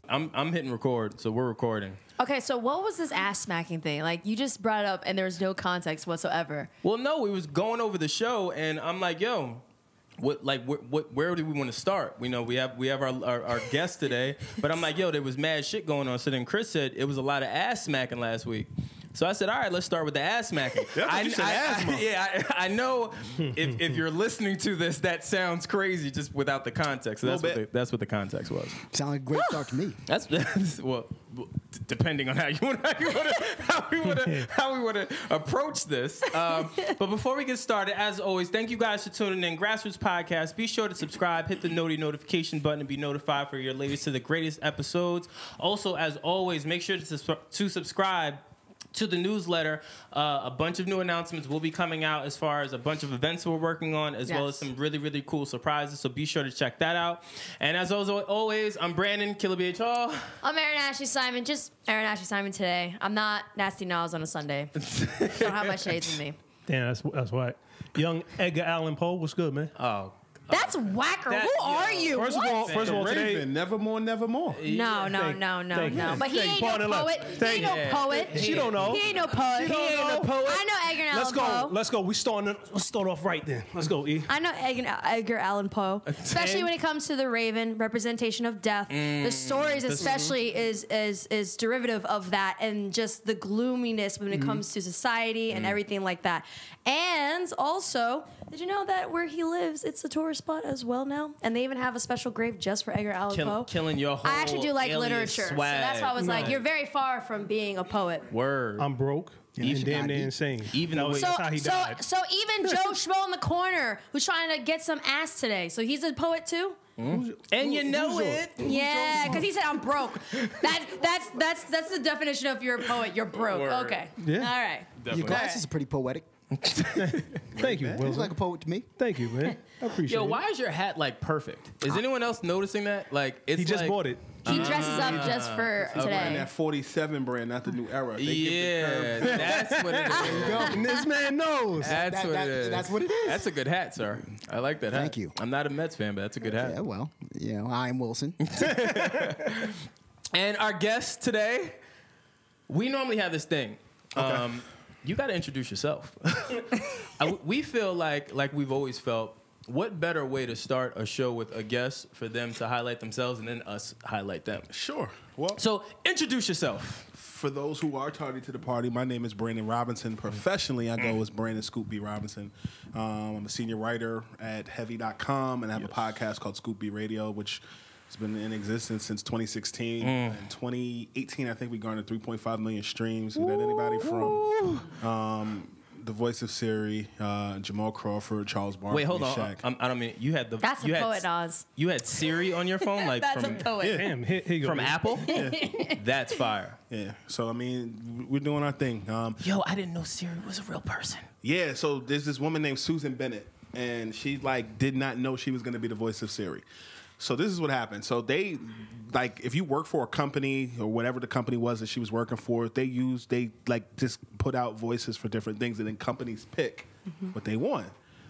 I'm hitting record, so we're recording. Okay, so what was this ass smacking thing? Like, you just brought it up and there was no context whatsoever. Well, no, we was going over the show, and I'm like, yo, where do we want to start? We have our guest today, but I'm like, yo, there was mad shit going on. So then Chris said it was a lot of ass smacking last week. So I said, all right, let's start with the ass smacking. I know if you're listening to this, that sounds crazy just without the context. So that's what the context was. Sounds like a great start to me. That's well, depending on how we want to approach this. But before we get started, as always, thank you guys for tuning in. Grassroots Podcast. Be sure to subscribe, hit the notification button, and be notified for your latest to the greatest episodes. Also, as always, make sure to subscribe to the newsletter. A bunch of new announcements will be coming out as far as a bunch of events we're working on, as well as some really, really cool surprises. So be sure to check that out. And as always, I'm Brandon, Killabh Hall. I'm Erin Ashley Simon, just Erin Ashley Simon today. I'm not Nasty Nas on a Sunday. Don't have my shades in me. Damn, that's right. Young Edgar Allan Poe, what's good, man? Oh, that's whacker. Who are you? First of all, today, nevermore. No. But he ain't no poet. He ain't no poet. She don't know. He ain't no poet. He ain't no poet. I know Edgar Allan Poe. Let's go. Let's start off right then. Let's go, E. I know Edgar Allan Poe, especially when it comes to the Raven, representation of death. The stories, especially, is derivative of that, and just the gloominess when it comes to society and everything like that. And also, did you know that where he lives, it's a tourist spot as well now? And they even have a special grave just for Edgar Allan Poe. Killing your whole I actually do like literature. so that's why I was like, you're very far from being a poet. Word. I'm broke. And damn near insane. Even that's how he died. So even Joe Schmo in the corner who's trying to get some ass today. So he's a poet too? And you know it. Yeah, because he said I'm broke. That's the definition of you're a poet. You're broke. Word. Okay. Yeah. All right. Definitely. Your glasses are pretty poetic. Thank you, Wylson. Looks like a poet to me. Thank you, man. I appreciate it. Yo, why is your hat like perfect? Is anyone else noticing that? Like, it's He just bought it. He dresses up just for And today. that 47 brand, not the new era. Yeah, that's what it is. And this man knows. That's what it is. That's what it is. That's a good hat, sir. I like that hat. Thank you. I'm not a Mets fan, but that's a good hat. Yeah, well, I am Wylson. And our guest today, we normally have this thing. Okay. You got to introduce yourself. We feel like we've always felt, what better way to start a show with a guest for them to highlight themselves and then us highlight them? Sure. Well, So introduce yourself. for those who are tardy to the party, my name is Brandon Robinson. Professionally, I go as Brandon Scoop B. Robinson. I'm a senior writer at Heavy.com, and I have a podcast called Scoop B Radio, which has been in existence since 2016. In 2018, I think we garnered 3.5 million streams. We had anybody from the voice of Siri, Jamal Crawford, Charles Barkley, Wait, hold on. Shaq. I don't mean, you had the... That's a you poet, Oz. You had Siri on your phone? Like That's from, a poet. Damn, here you go. From man. Apple? That's fire. Yeah, so I mean, we're doing our thing. Yo, I didn't know Siri was a real person. Yeah, so there's this woman named Susan Bennett, and she did not know she was going to be the voice of Siri. So this is what happened. So they, if you work for a company or whatever the company was that she was working for, they just put out voices for different things, and then companies pick what they want.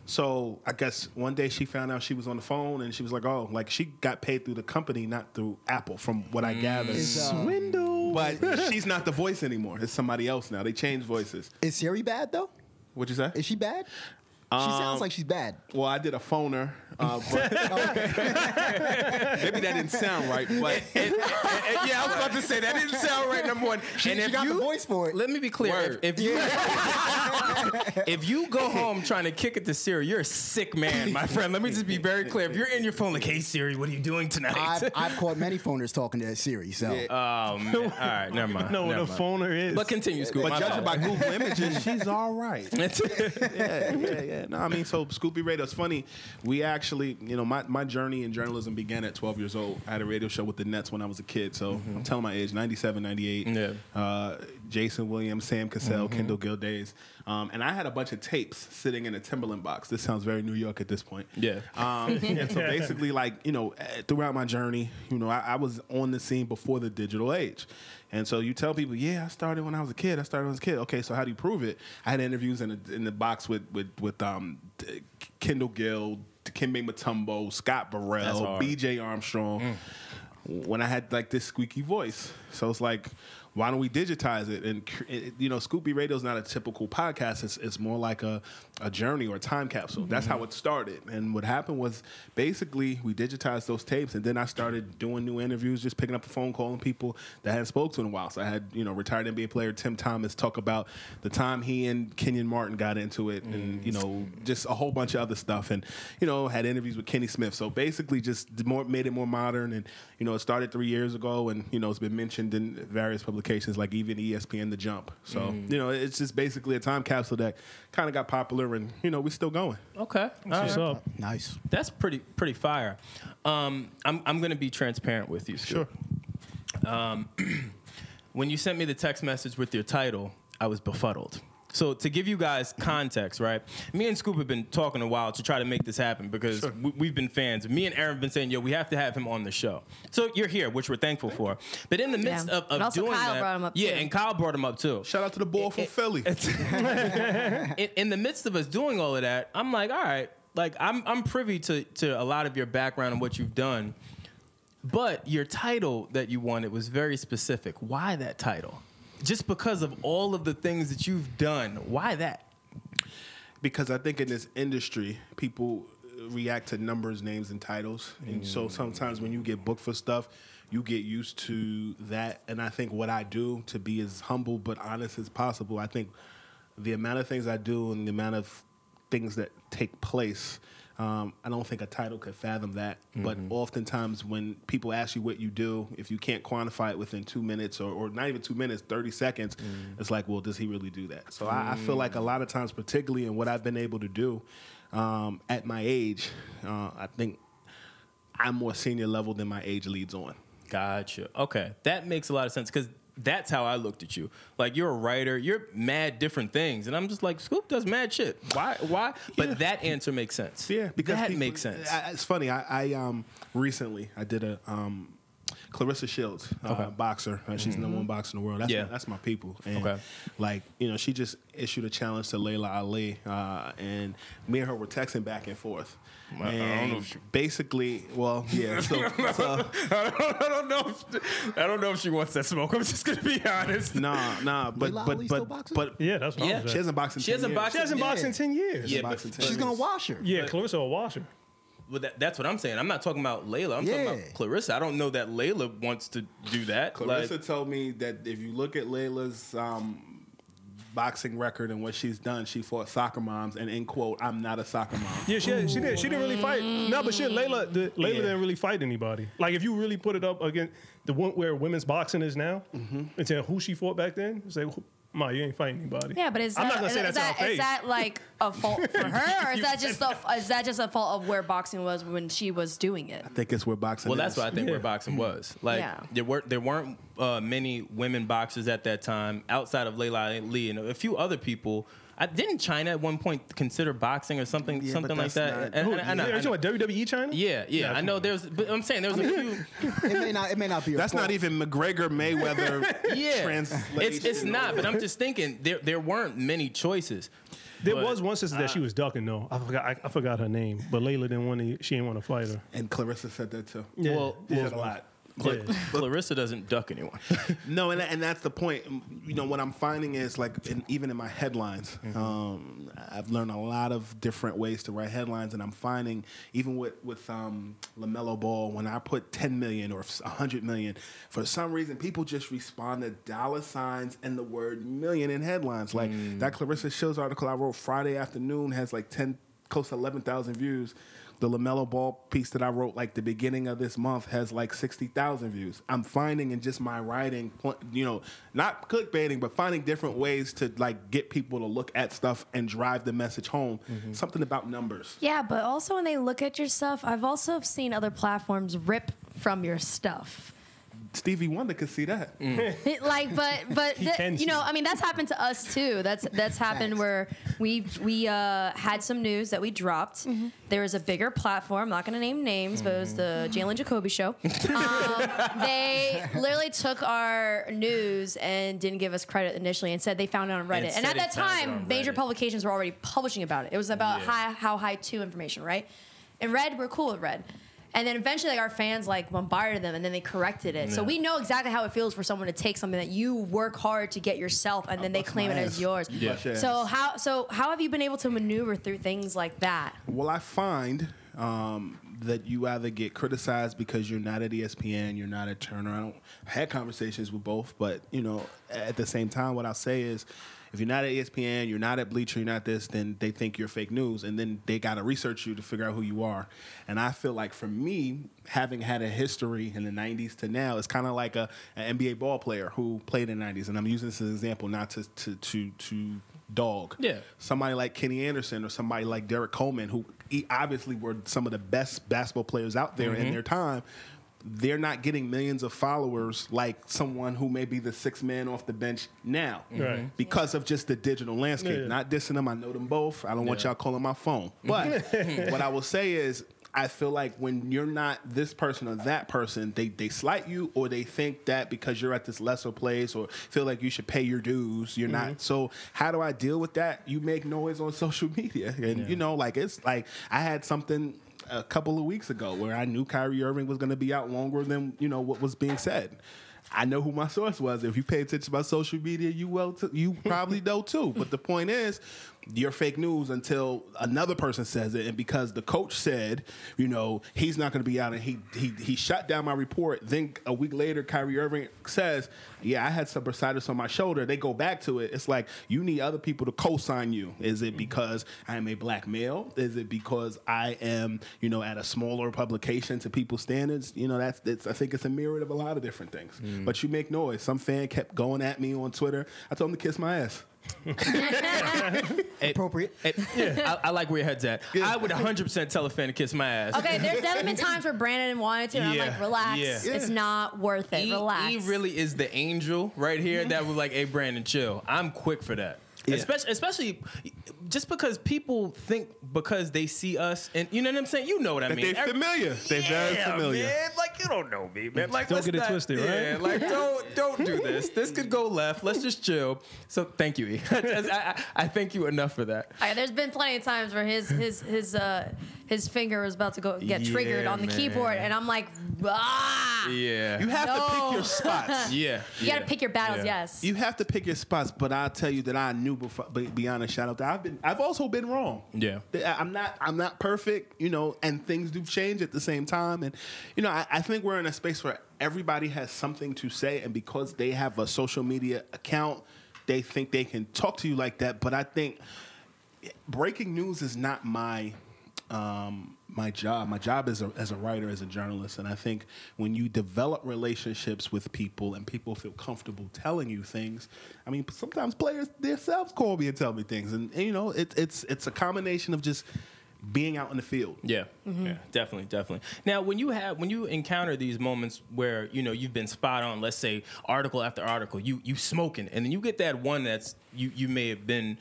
So I guess one day she found out she was on the phone, and she was like, oh, she got paid through the company, not through Apple, from what I gathered. Swindle. But she's not the voice anymore. It's somebody else now. They changed voices. Is Siri bad, though? What'd you say? Is she bad? She sounds like she's bad. Well, I did a phoner. But maybe that didn't sound right. But Yeah, I was about to say, that didn't sound right, number one. She got the voice for it. Let me be clear. If you go home trying to kick it to Siri, you're a sick man, my friend. Let me just be very clear. If you're in your phone like, hey, Siri, what are you doing tonight? I've caught many phoners talking to Siri, so. Oh, man. All right, never mind. No, what a phoner is. But continue, Scoop. But judging by Google Images, she's all right. Yeah. No, I mean, so Scoop B Radio, it's funny. We actually, my journey in journalism began at 12 years old. I had a radio show with the Nets when I was a kid, so I'm telling my age, 97, 98. Yeah. Jason Williams, Sam Cassell, Kendall Gill days. And I had a bunch of tapes sitting in a Timberland box. This sounds very New York at this point. Yeah. And so basically, throughout my journey, I was on the scene before the digital age. And so you tell people, I started when I was a kid. Okay, so how do you prove it? I had interviews in the box with Kendall Gill, Dikembe Mutombo, Scott Burrell, B.J. Armstrong. when I had like this squeaky voice. So it's like, why don't we digitize it? And Scoop B Radio is not a typical podcast. It's more like a journey or a time capsule. That's how it started. And what happened was basically we digitized those tapes, and then I started doing new interviews, just picking up the phone, calling people that I hadn't spoken to in a while. So I had retired NBA player Tim Thomas talk about the time he and Kenyon Martin got into it, and just a whole bunch of other stuff, and had interviews with Kenny Smith. So basically, just made it more modern, and it started 3 years ago, and it's been mentioned in various publications like even ESPN The Jump. So it's just basically a time capsule that kind of got popular, and we're still going. Okay, What's up? Nice. That's pretty fire. I'm gonna be transparent with you, Scoop. Sure. When you sent me the text message with your title, I was befuddled. So to give you guys context, right? Me and Scoop have been talking a while to try to make this happen because we've been fans. Me and Erin have been saying, yo, we have to have him on the show. So you're here, which we're thankful for. But in the midst of doing Kyle that, brought him up yeah, too. and Kyle brought him up too. Shout out to the boy from Philly. In the midst of us doing all of that, I'm like, all right, like I'm privy to a lot of your background and what you've done. But your title that you wanted was very specific. Why that title? Just because of all of the things that you've done. Why that? Because I think in this industry, people react to numbers, names, and titles. And so sometimes when you get booked for stuff, you get used to that. And I think what I do to be as humble but honest as possible, I think the amount of things I do and the amount of things that take place, I don't think a title could fathom that. But oftentimes when people ask you what you do, if you can't quantify it within 2 minutes or not even 2 minutes, 30 seconds, it's like, well, does he really do that? So I feel like a lot of times, particularly in what I've been able to do at my age, I think I'm more senior level than my age leads on. Gotcha. Okay. That makes a lot of sense because that's how I looked at you. Like, you're a writer. You're mad different things. And I'm just like, Scoop does mad shit. Why? But that answer makes sense. Yeah, because that makes sense. It's funny. I recently I did a Clarissa Shields, boxer. She's the number one boxer in the world. That's my people. And she just issued a challenge to Layla Ali, and me and her were texting back and forth. I don't know if basically, well, yeah. So I don't know if she wants that smoke. I'm just gonna be honest. Nah. But Yeah, that's what I was she hasn't boxed in 10 years. She hasn't boxed in 10 years. Yeah, but She's gonna wash her. Yeah, Clarissa will wash her. Well, that's what I'm saying. I'm not talking about Layla. I'm talking about Clarissa. I don't know that Layla wants to do that. Clarissa told me that if you look at Layla's boxing record and what she's done, she fought soccer moms, and in quote, I'm not a soccer mom. Yeah, she did. She didn't really fight. No, but Layla didn't really fight anybody. Like, if you really put it up against the one where women's boxing is now, and say who she fought back then, say, Ma, you ain't fighting anybody. Yeah, but is I'm that, not gonna say that's our face. is that like a fault for her, or is that just a fault of where boxing was when she was doing it? I think it's where boxing is. Well, that's what I think where boxing was. Like, there weren't many women boxers at that time outside of Layla Ali and a few other people. Didn't China at one point consider boxing or something like that? Not, Are you talking about WWE China? Yeah. I know there's, but I'm saying there's a few. It may not be. That's not even McGregor Mayweather. Translation. It's not. But I'm just thinking there weren't many choices. There was one sister that she was ducking though. I forgot her name, but Layla she didn't want to fight her. And Clarissa said that too. Yeah. Well, She said a lot. Clarissa doesn't duck anyone. No, and that's the point. What I'm finding is even in my headlines, I've learned a lot of different ways to write headlines, and I'm finding even with LaMelo Ball, when I put 10 million or 100 million, for some reason people just respond to dollar signs and the word million in headlines. Like that Clarissa Shields article I wrote Friday afternoon has close to 11,000 views. The LaMelo Ball piece that I wrote the beginning of this month has 60,000 views. I'm finding in just my writing, not clickbaiting, but finding different ways to get people to look at stuff and drive the message home. Something about numbers. Yeah, but also when they look at your stuff, I've also seen other platforms rip from your stuff. Stevie Wonder could see that. That's happened to us too. That's happened where we had some news that we dropped. There was a bigger platform. I'm not going to name names, but it was the Jalen Jacoby show. They literally took our news and didn't give us credit initially and said they found it on Reddit. And at that time, major publications were already publishing about it. It was about how high to information, right? And Red, we're cool with Red. And then eventually, like, our fans like bombarded them, and then they corrected it. So we know exactly how it feels for someone to take something that you work hard to get yourself, and then they claim it as yours. Yeah. So how have you been able to maneuver through things like that? Well, I find that you either get criticized because you're not at ESPN, you're not at Turner. I had conversations with both, but at the same time, what I'll say is, if you're not at ESPN, you're not at Bleacher, you're not this, then they think you're fake news, and then they got to research you to figure out who you are. And I feel like for me, having had a history in the 90s to now, it's kind of like an NBA ball player who played in the 90s, and I'm using this as an example, not to dog. Yeah. Somebody like Kenny Anderson or somebody like Derek Coleman, who obviously were some of the best basketball players out there in their time. They're not getting millions of followers like someone who may be the sixth man off the bench now because of just the digital landscape. Yeah. Not dissing them. I know them both. I don't want y'all calling my phone. But what I will say is, I feel like when you're not this person or that person, they slight you, or they think that because you're at this lesser place or feel like you should pay your dues, you're not. So how do I deal with that? You make noise on social media. And, it's like I had something a couple of weeks ago where I knew Kyrie Irving was going to be out longer than, what was being said. I know who my source was. If you pay attention to my social media, you probably know too. But the point is, you're fake news until another person says it. And because the coach said, he's not going to be out, and he shut down my report. Then a week later, Kyrie Irving says, I had some bursitis on my shoulder. They go back to it. It's like, you need other people to co-sign you. Is it because I am a black male? Is it because I am, at a smaller publication to people's standards? I think it's a myriad of a lot of different things. But you make noise. Some fan kept going at me on Twitter. I told him to kiss my ass. Appropriate. I like where your head's at. I would 100% tell a fan to kiss my ass. Okay, there's definitely been times where Brandon wanted to, and I'm like, relax. Yeah. It's not worth it. Relax. He really is the angel right here that was like, hey, Brandon, chill. I'm quick for that. Yeah. Especially just because people think because they see us, and you know what I'm saying? You know what I mean. They're familiar. They're very familiar. Man, like, you don't know me, man. Like, don't get it twisted, right? Yeah, like, don't do this. This could go left. Let's just chill. So thank you, E. I thank you enough for that. All right, there's been plenty of times where his finger was about to get triggered on the keyboard, and I'm like, ah. Yeah. You have to pick your spots. Yeah. You got to pick your battles, yes. You have to pick your spots, but I'll tell you that I knew before. Be honest, shout out that I've also been wrong. Yeah, I'm not perfect, and things do change at the same time, and I think we're in a space where everybody has something to say, and because they have a social media account, they think they can talk to you like that. But I think breaking news is not my job. My job is as a writer, as a journalist, and I think when you develop relationships with people and people feel comfortable telling you things, I mean, sometimes players themselves call me and tell me things, and it's a combination of just being out in the field. Yeah, yeah, definitely. Now, when you encounter these moments where you've been spot on, let's say article after article, you smoking, and then you get that one that's you may have been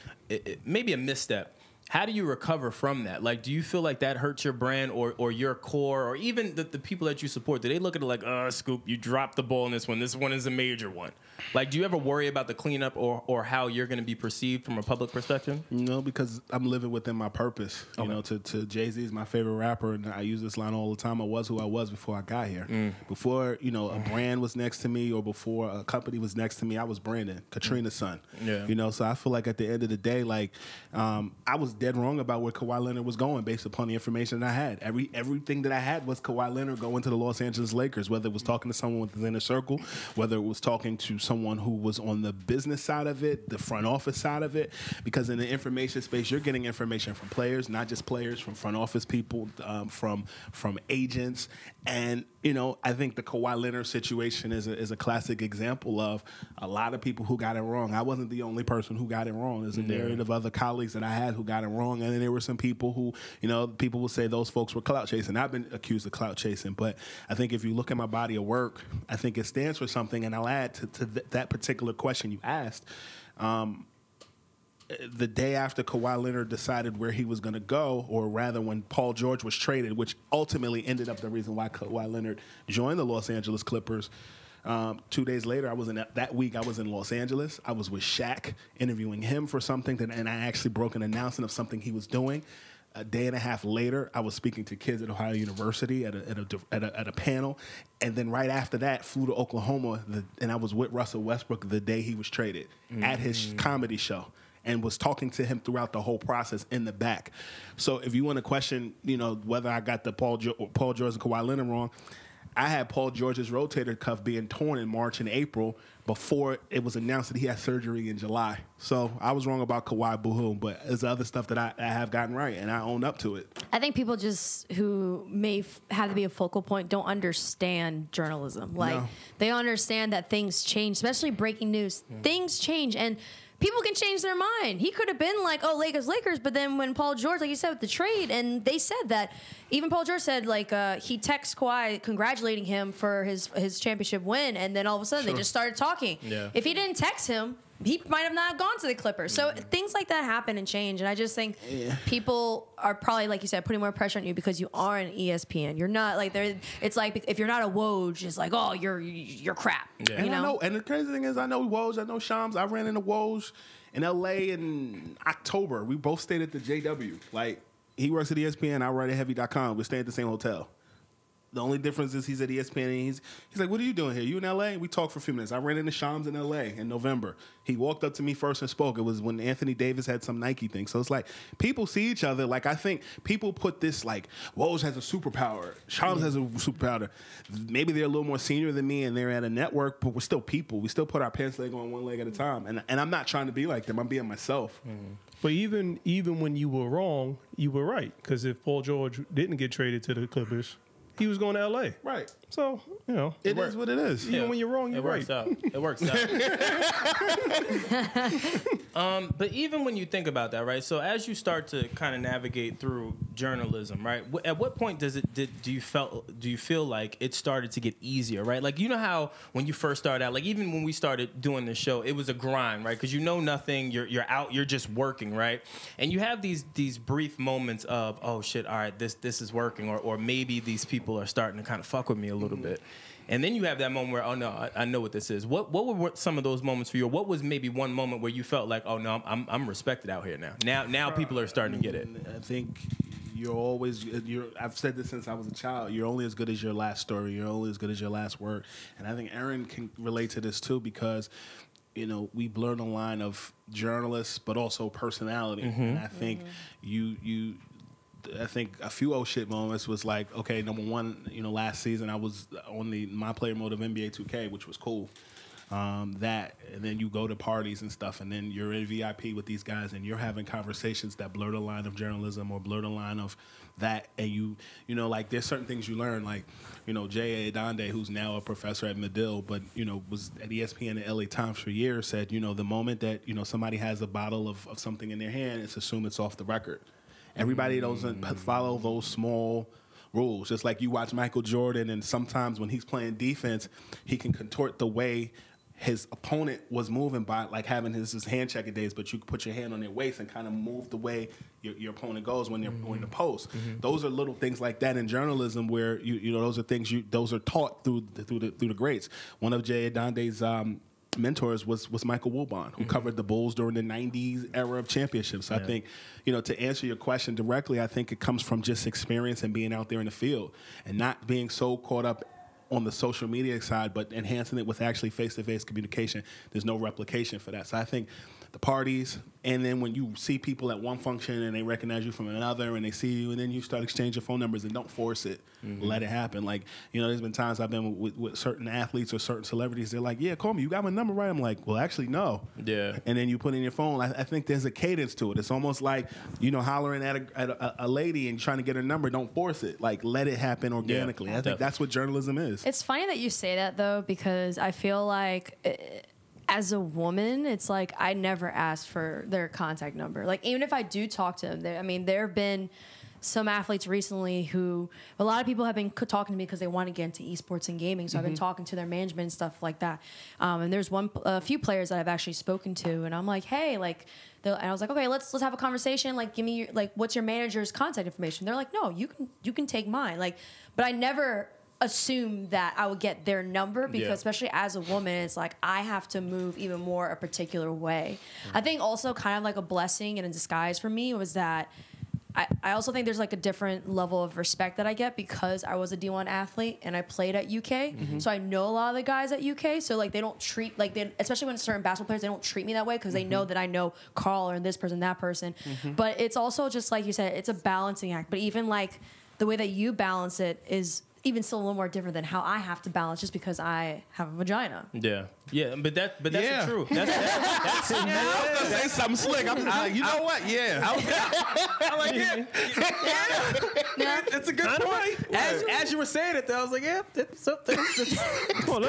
maybe a misstep. How do you recover from that? Like, do you feel like that hurts your brand or your core, or even the people that you support? Do they look at it like, Scoop, you dropped the ball in this one. This one is a major one. Like, do you ever worry about the cleanup or how you're going to be perceived from a public perspective? No, because I'm living within my purpose. Okay. To Jay-Z is my favorite rapper, and I use this line all the time. I was who I was before I got here. Before, a brand was next to me or before a company was next to me, I was Brandon, Katrina's son. Yeah. So I feel like at the end of the day, like, I was dead wrong about where Kawhi Leonard was going based upon the information that I had. Everything that I had was Kawhi Leonard going to the Los Angeles Lakers, whether it was talking to someone within the inner circle, whether it was talking to someone who was on the business side of it, the front office side of it, because in the information space, you're getting information from players, not just players, from front office people, from agents. And, I think the Kawhi Leonard situation is a classic example of a lot of people who got it wrong. I wasn't the only person who got it wrong. There's a myriad of other colleagues that I had who got it wrong. And then there were some people who, people will say those folks were clout chasing. I've been accused of clout chasing. But I think if you look at my body of work, I think it stands for something. And I'll add to that particular question you asked. The day after Kawhi Leonard decided where he was going to go, or rather when Paul George was traded, which ultimately ended up the reason why Kawhi Leonard joined the Los Angeles Clippers, 2 days later, I was in Los Angeles. I was with Shaq interviewing him for something, and I actually broke an announcement of something he was doing. a day and a half later, I was speaking to kids at Ohio University at a panel, and then right after that, flew to Oklahoma, and I was with Russell Westbrook the day he was traded at his comedy show, and was talking to him throughout the whole process in the back. So if you want to question, whether I got the Paul George and Kawhi Leonard wrong, I had Paul George's rotator cuff being torn in March and April before it was announced that he had surgery in July. So I was wrong about Kawhi, boo-hoo, but there's other stuff that I have gotten right, and I own up to it. I think people just who may have to be a focal point don't understand journalism. They understand that things change, especially breaking news. Things change, and people can change their mind. He could have been like, oh, Lakers, but then when Paul George, like you said, with the trade, and they said that, even Paul George said, he texted Kawhi congratulating him for his championship win, and then all of a sudden they just started talking. Yeah. If he didn't text him, he might have not gone to the Clippers. So things like that happen and change, and I just think people are probably, like you said, putting more pressure on you because you are an ESPN. You're not it's like if you're not a Woj, it's like, oh, you're crap. Yeah. And I know, and the crazy thing is, I know Woj, I know Shams. I ran into Woj in LA in October. We both stayed at the JW. He works at ESPN, I write at heavy.com. We stay at the same hotel. The only difference is he's at ESPN, and he's like, what are you doing here? You in L.A.? We talked for a few minutes. I ran into Shams in L.A. in November. He walked up to me first and spoke. It was when Anthony Davis had some Nike thing. So it's like people see each other. I think people put this Woj has a superpower. Shams has a superpower. Maybe they're a little more senior than me, and they're at a network, but we're still people. We still put our pants leg on one leg at a time. And I'm not trying to be like them. I'm being myself. Mm-hmm. But even when you were wrong, you were right. Because if Paul George didn't get traded to the Clippers, he was going to L.A. Right. So, it is what it is. Even when you're wrong, you're right. It works out. But even when you think about that, right? So as you start to kind of navigate through journalism, right? At what point do you feel like it started to get easier, right? Like, you know how when you first started out, even when we started doing this show, it was a grind, right? Because you know nothing, you're out, you're just working, right? And you have these brief moments of, oh shit, all right, this is working, or maybe these people are starting to kind of fuck with me a little bit. And then you have that moment where, oh no, I know what this is. What were some of those moments for you? Or what was maybe one moment where you felt like, oh no, I'm respected out here now. Now people are starting to get it. I think I've said this since I was a child. You're only as good as your last story. You're only as good as your last word. And I think Erin can relate to this too, because we blur the line of journalists but also personality. And I think I think a few oh shit moments was like, okay, number one, last season I was on my player mode of NBA 2K, which was cool. And then you go to parties and stuff, and then you're in VIP with these guys, and you're having conversations that blur the line of journalism or blur the line of that. And there's certain things you learn, Jay Adonde, who's now a professor at Medill, but, was at ESPN and LA Times for years, said, the moment that, somebody has a bottle of something in their hand, it's assumed it's off the record. Everybody doesn't follow those small rules. Just like you watch Michael Jordan, and sometimes when he's playing defense, he can contort the way his opponent was moving by, like having his hand checking days, but you can put your hand on their waist and kind of move the way your opponent goes when they're in the post. Those are little things like that in journalism where those are things those are taught through the greats. One of Jay Adonde's mentors was Michael Wilbon, who covered the Bulls during the 90s era of championships. I think, to answer your question directly, I think it comes from just experience and being out there in the field and not being so caught up on the social media side, but enhancing it with actually face-to-face communication. There's no replication for that. So I think the parties, and then when you see people at one function and they recognize you from another and they see you, and then you start exchanging phone numbers, and don't force it. Let it happen. There's been times I've been with certain athletes or certain celebrities, they're like, yeah, call me, you got my number, right? I'm like, well, actually, no. Yeah. And then you put in your phone. I think there's a cadence to it. It's almost like, hollering at a lady and trying to get her number. Don't force it. Let it happen organically. I think that's what journalism is. It's funny that you say that, though, because I feel like as a woman, it's like I never asked for their contact number. Even if I do talk to them, there have been some athletes recently who a lot of people have been talking to me because they want to get into esports and gaming. So I've been talking to their management and stuff like that. And there's a few players that I've actually spoken to, and I'm like, hey, and I was like, okay, let's have a conversation. Give me what's your manager's contact information? They're like, no, you can take mine. But I never assume that I would get their number because especially as a woman, it's like I have to move even more a particular way. I think also kind of like a blessing and a disguise for me was that I also think there's like a different level of respect that I get because I was a D1 athlete and I played at UK. So I know a lot of the guys at UK. So like they don't treat like especially when certain basketball players, they don't treat me that way because they know that I know Carl or this person, that person. But it's also just like you said, it's a balancing act. But even like the way that you balance it is even still a little more different than how I have to balance just because I have a vagina. Yeah, but that's Yeah. the truth. That's I was gonna say something slick. You know what? Yeah. I like it. Yeah. It's a good point. As you were saying it, though, I was like, yeah, that's Come on,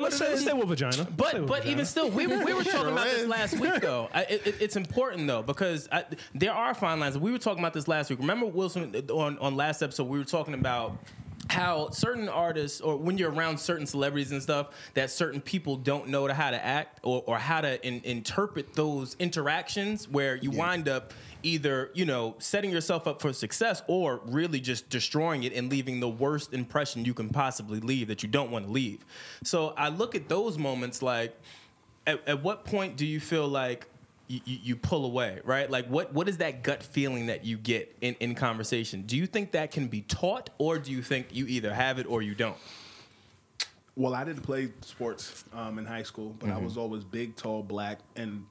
let's stay with vagina. But even still, we were talking about this is. last week, though. It's important, though, because there are fine lines. We were talking about this last week. Remember, Wylson, on last episode, we were talking about how certain artists, or when you're around certain celebrities and stuff, that certain people don't know how to act or how to interpret those interactions where you wind up either, setting yourself up for success or really just destroying it and leaving the worst impression you can possibly leave that you don't want to leave. So I look at those moments like, at what point do you feel like you pull away, right? Like what is that gut feeling that you get in conversation? Do you think that can be taught, or do you think you either have it or you don't? Well, I didn't play sports in high school, but I was always big, tall, black, and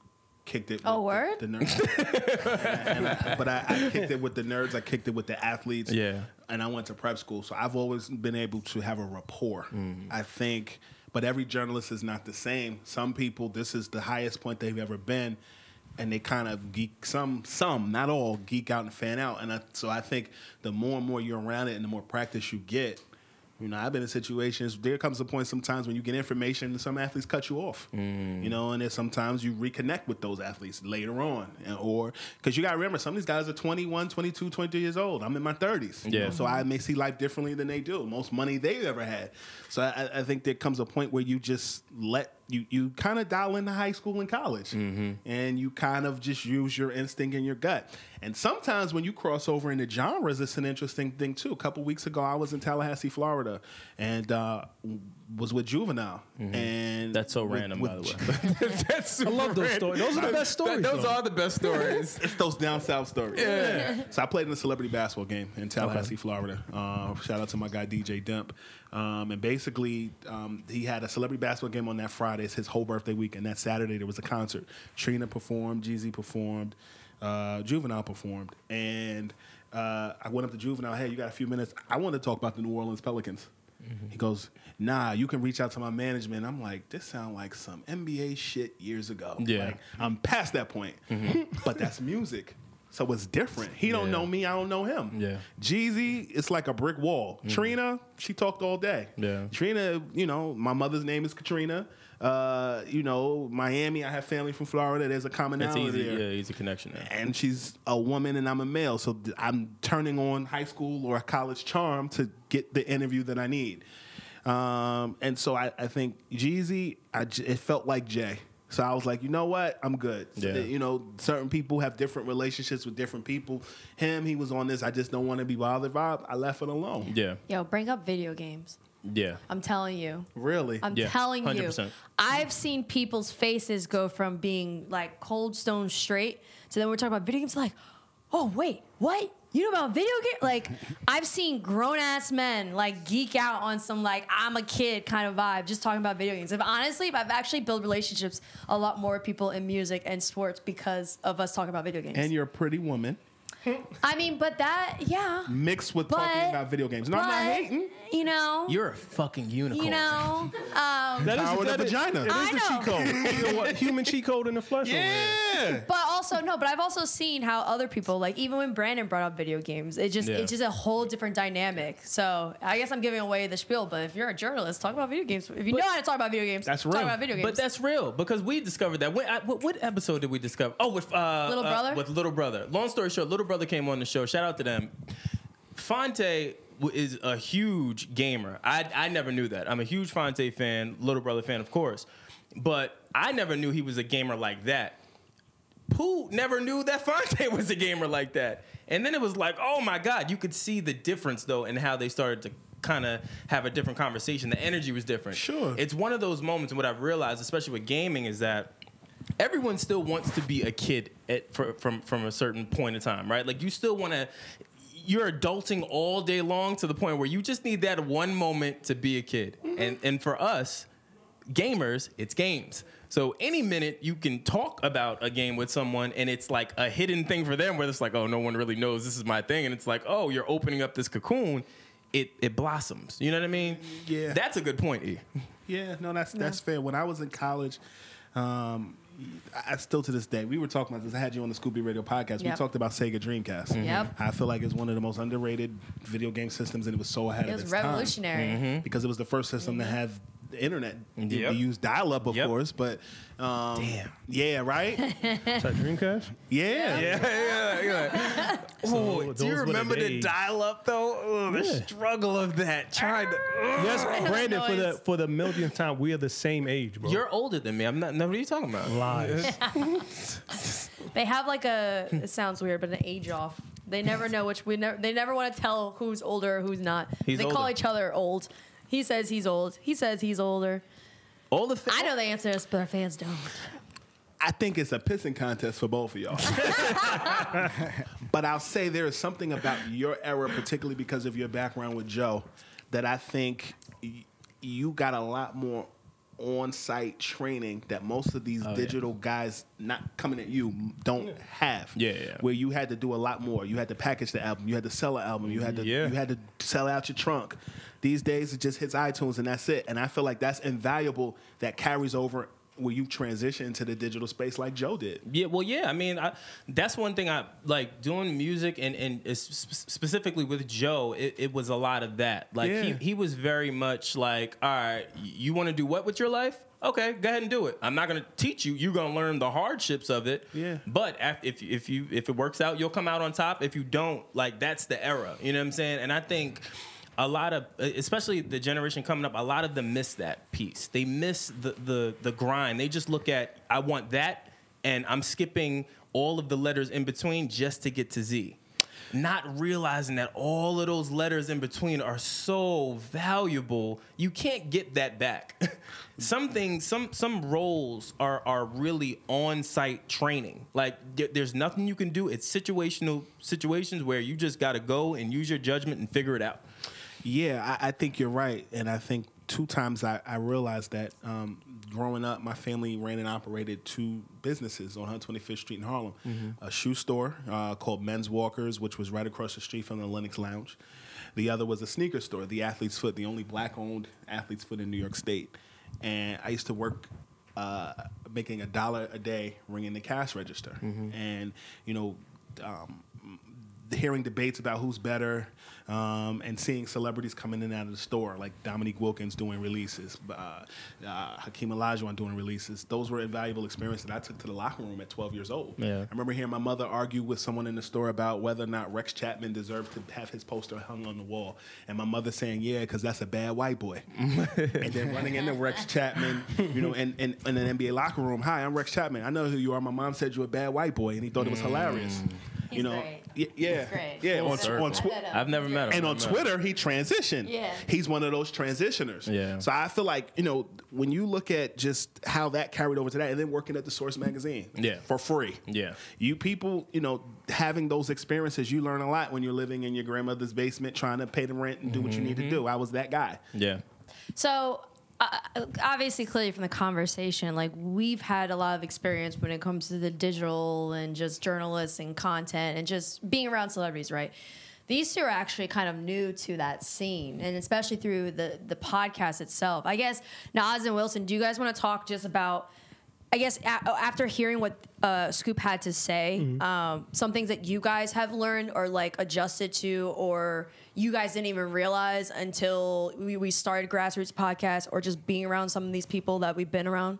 kicked it with word? the nerds. But I kicked it with the nerds. I kicked it with the athletes. Yeah. And I went to prep school. So I've always been able to have a rapport, I think. But every journalist is not the same. Some people, this is the highest point they've ever been. And they kind of geek, some, not all, geek out and fan out. And so I think the more and more you're around it and the more practice you get, I've been in situations, there comes a point sometimes when you get information and some athletes cut you off, and then sometimes you reconnect with those athletes later on. Or, because you got to remember, some of these guys are 21, 22, 23 years old. I'm in my 30s. So I may see life differently than they do. Most money they've ever had. So I think there comes a point where you just you kind of dial into high school and college, and you kind of just use your instinct and your gut. And sometimes when you cross over into genres, it's an interesting thing too. A couple weeks ago, I was in Tallahassee, Florida, and was with Juvenile. And that's so random, by the way. That's I love those stories. Those are the best stories. Those are the best stories. It's those down south stories. Yeah. So I played in a celebrity basketball game in Tallahassee, Florida. Shout out to my guy DJ Demp. And basically, he had a celebrity basketball game on that Friday. It's his whole birthday week. And that Saturday, there was a concert. Trina performed, Jeezy performed, Juvenile performed. And I went up to Juvenile, hey, you got a few minutes? I want to talk about the New Orleans Pelicans. He goes, nah, you can reach out to my management. I'm like, this sounds like some NBA shit years ago. Yeah. Like, I'm past that point. But that's music. So it's different. He don't know me, I don't know him. Yeah. Jeezy, it's like a brick wall. Trina, she talked all day. Yeah. Trina, my mother's name is Katrina. Miami, I have family from Florida. There's a commonality It's easy, there. easy connection there. And she's a woman and I'm a male. So I'm turning on high school or a college charm to get the interview that I need. And so I think Jeezy, it felt like Jay. So I was like, you know what? I'm good. Yeah. Certain people have different relationships with different people. He was on this, I just don't want to be bothered by. I left it alone. Yeah. Yo, bring up video games. Yeah. I'm telling you. Really? I'm Yeah, telling 100%. you. I've seen people's faces go from being like cold stone straight to then we're talking about video games like, oh, wait, what? You know about video games? Like, I've seen grown-ass men, like, geek out on some, like, I'm a kid kind of vibe, just talking about video games. I've actually built relationships a lot more with people in music and sports because of us talking about video games. And you're a pretty woman. I mean, but that, yeah. Mixed with talking about video games. No, I'm not hating. You're a fucking unicorn. That is Power of the vagina. It is the cheat code. What, human cheat code in the flesh. Yeah. But also, no, but I've also seen how other people, like even when Brandon brought up video games, it's just a whole different dynamic. So I guess I'm giving away the spiel, but if you're a journalist, talk about video games. If you know how to talk about video games, that's talk real. about video games. But that's real because we discovered that. What episode did we discover? Oh, with Little Brother? With Little Brother. Long story short, Little Brother came on the show. Shout out to them. Fonte is a huge gamer. I never knew that. I'm a huge Fonte fan, Little Brother fan, of course. But I never knew he was a gamer like that. Pooh never knew that Fonte was a gamer like that. And then it was like, oh my God, you could see the difference though in how they started to kind of have a different conversation. The energy was different. Sure. It's one of those moments, and what I've realized, especially with gaming, is that everyone still wants to be a kid from a certain point in time, right? Like you still want to. You're adulting all day long to the point where you just need that one moment to be a kid. And for us, gamers, it's games. So any minute you can talk about a game with someone and it's like a hidden thing for them where it's like, oh, no one really knows this is my thing. And it's like, oh, you're opening up this cocoon. It blossoms. You know what I mean? Yeah. That's a good point, E. Yeah, no, that's fair. When I was in college, I still to this day, we were talking about this. I had you on the Scooby Radio podcast. We talked about Sega Dreamcast. Yep. I feel like it's one of the most underrated video game systems, and it was so ahead of its time. It was revolutionary. Because it was the first system to have the internet. Yep. We used dial-up, of course, but damn. Yeah, right? Is that Dreamcast? Yeah. Yeah. Oh, do those you were the remember the days. dial-up though? Oh, the struggle of that. Trying to. Yes, Brandon, noise. for the millionth time, we are the same age, bro. You're older than me. I'm not. No, what are you talking about? Lies. They have like it sounds weird, but an age off. They never know they never want to tell who's older or who's not. He's they call older. each other old. He says he's old. He says he's older. All the. I know the answer to this, but our fans don't. I think it's a pissing contest for both of y'all. But I'll say there is something about your era, particularly because of your background with Joe, that I think you got a lot more on-site training that most of these digital guys not coming at you don't have. Yeah. Where you had to do a lot more. You had to package the album. You had to sell an album. You had to sell out your trunk. These days it just hits iTunes and that's it. And I feel like that's invaluable. That carries over where you transition into the digital space like Joe did. Yeah, well, yeah. I mean, that's one thing I like doing music, and specifically with Joe. It was a lot of that. Like he was very much like, all right, you want to do what with your life? Okay, go ahead and do it. I'm not going to teach you. You're going to learn the hardships of it. Yeah. But if it works out, you'll come out on top. If you don't, like that's the era. You know what I'm saying? And I think a lot of, especially the generation coming up, a lot of them miss that piece. They miss the grind. They just look at, I want that, and I'm skipping all of the letters in between just to get to Z. Not realizing that all of those letters in between are so valuable, you can't get that back. Some things, some roles are really on-site training. Like there's nothing you can do. It's situations where you just got to go and use your judgment and figure it out. Yeah, I think you're right. And I think 2 times I realized that growing up, my family ran and operated 2 businesses on 125th Street in Harlem. A shoe store called Men's Walkers, which was right across the street from the Lenox Lounge. The other was a sneaker store, the Athlete's Foot, the only black-owned Athlete's Foot in New York State. And I used to work making $1 a day ringing the cash register. And, hearing debates about who's better, and seeing celebrities coming in and out of the store, like Dominique Wilkins doing releases, Hakeem Olajuwon doing releases. Those were invaluable experiences that I took to the locker room at 12 years old. Yeah. I remember hearing my mother argue with someone in the store about whether or not Rex Chapman deserved to have his poster hung on the wall. And my mother saying, yeah, because that's a bad white boy. And then running into Rex Chapman, in an NBA locker room, hi, I'm Rex Chapman. I know who you are. My mom said you're a bad white boy. And he thought it was hilarious. He's great. Yeah. Great. Yeah. On I've never met him. and on Twitter, he transitioned. Yeah. He's one of those transitioners. Yeah. So I feel like, when you look at just how that carried over to that, and then working at the Source magazine for free. Yeah. You people, having those experiences, you learn a lot when you're living in your grandmother's basement trying to pay the rent and do what you need to do. I was that guy. Yeah. So, obviously, clearly from the conversation, like we've had a lot of experience when it comes to the digital and just journalists and content and just being around celebrities, right? These 2 are actually kind of new to that scene, and especially through the podcast itself. I guess, Nas and Wylson, do you guys want to talk just about, I guess, after hearing what Scoop had to say, some things that you guys have learned or like adjusted to, or you guys didn't even realize until we started Grassroots Podcast, or just being around some of these people that we've been around?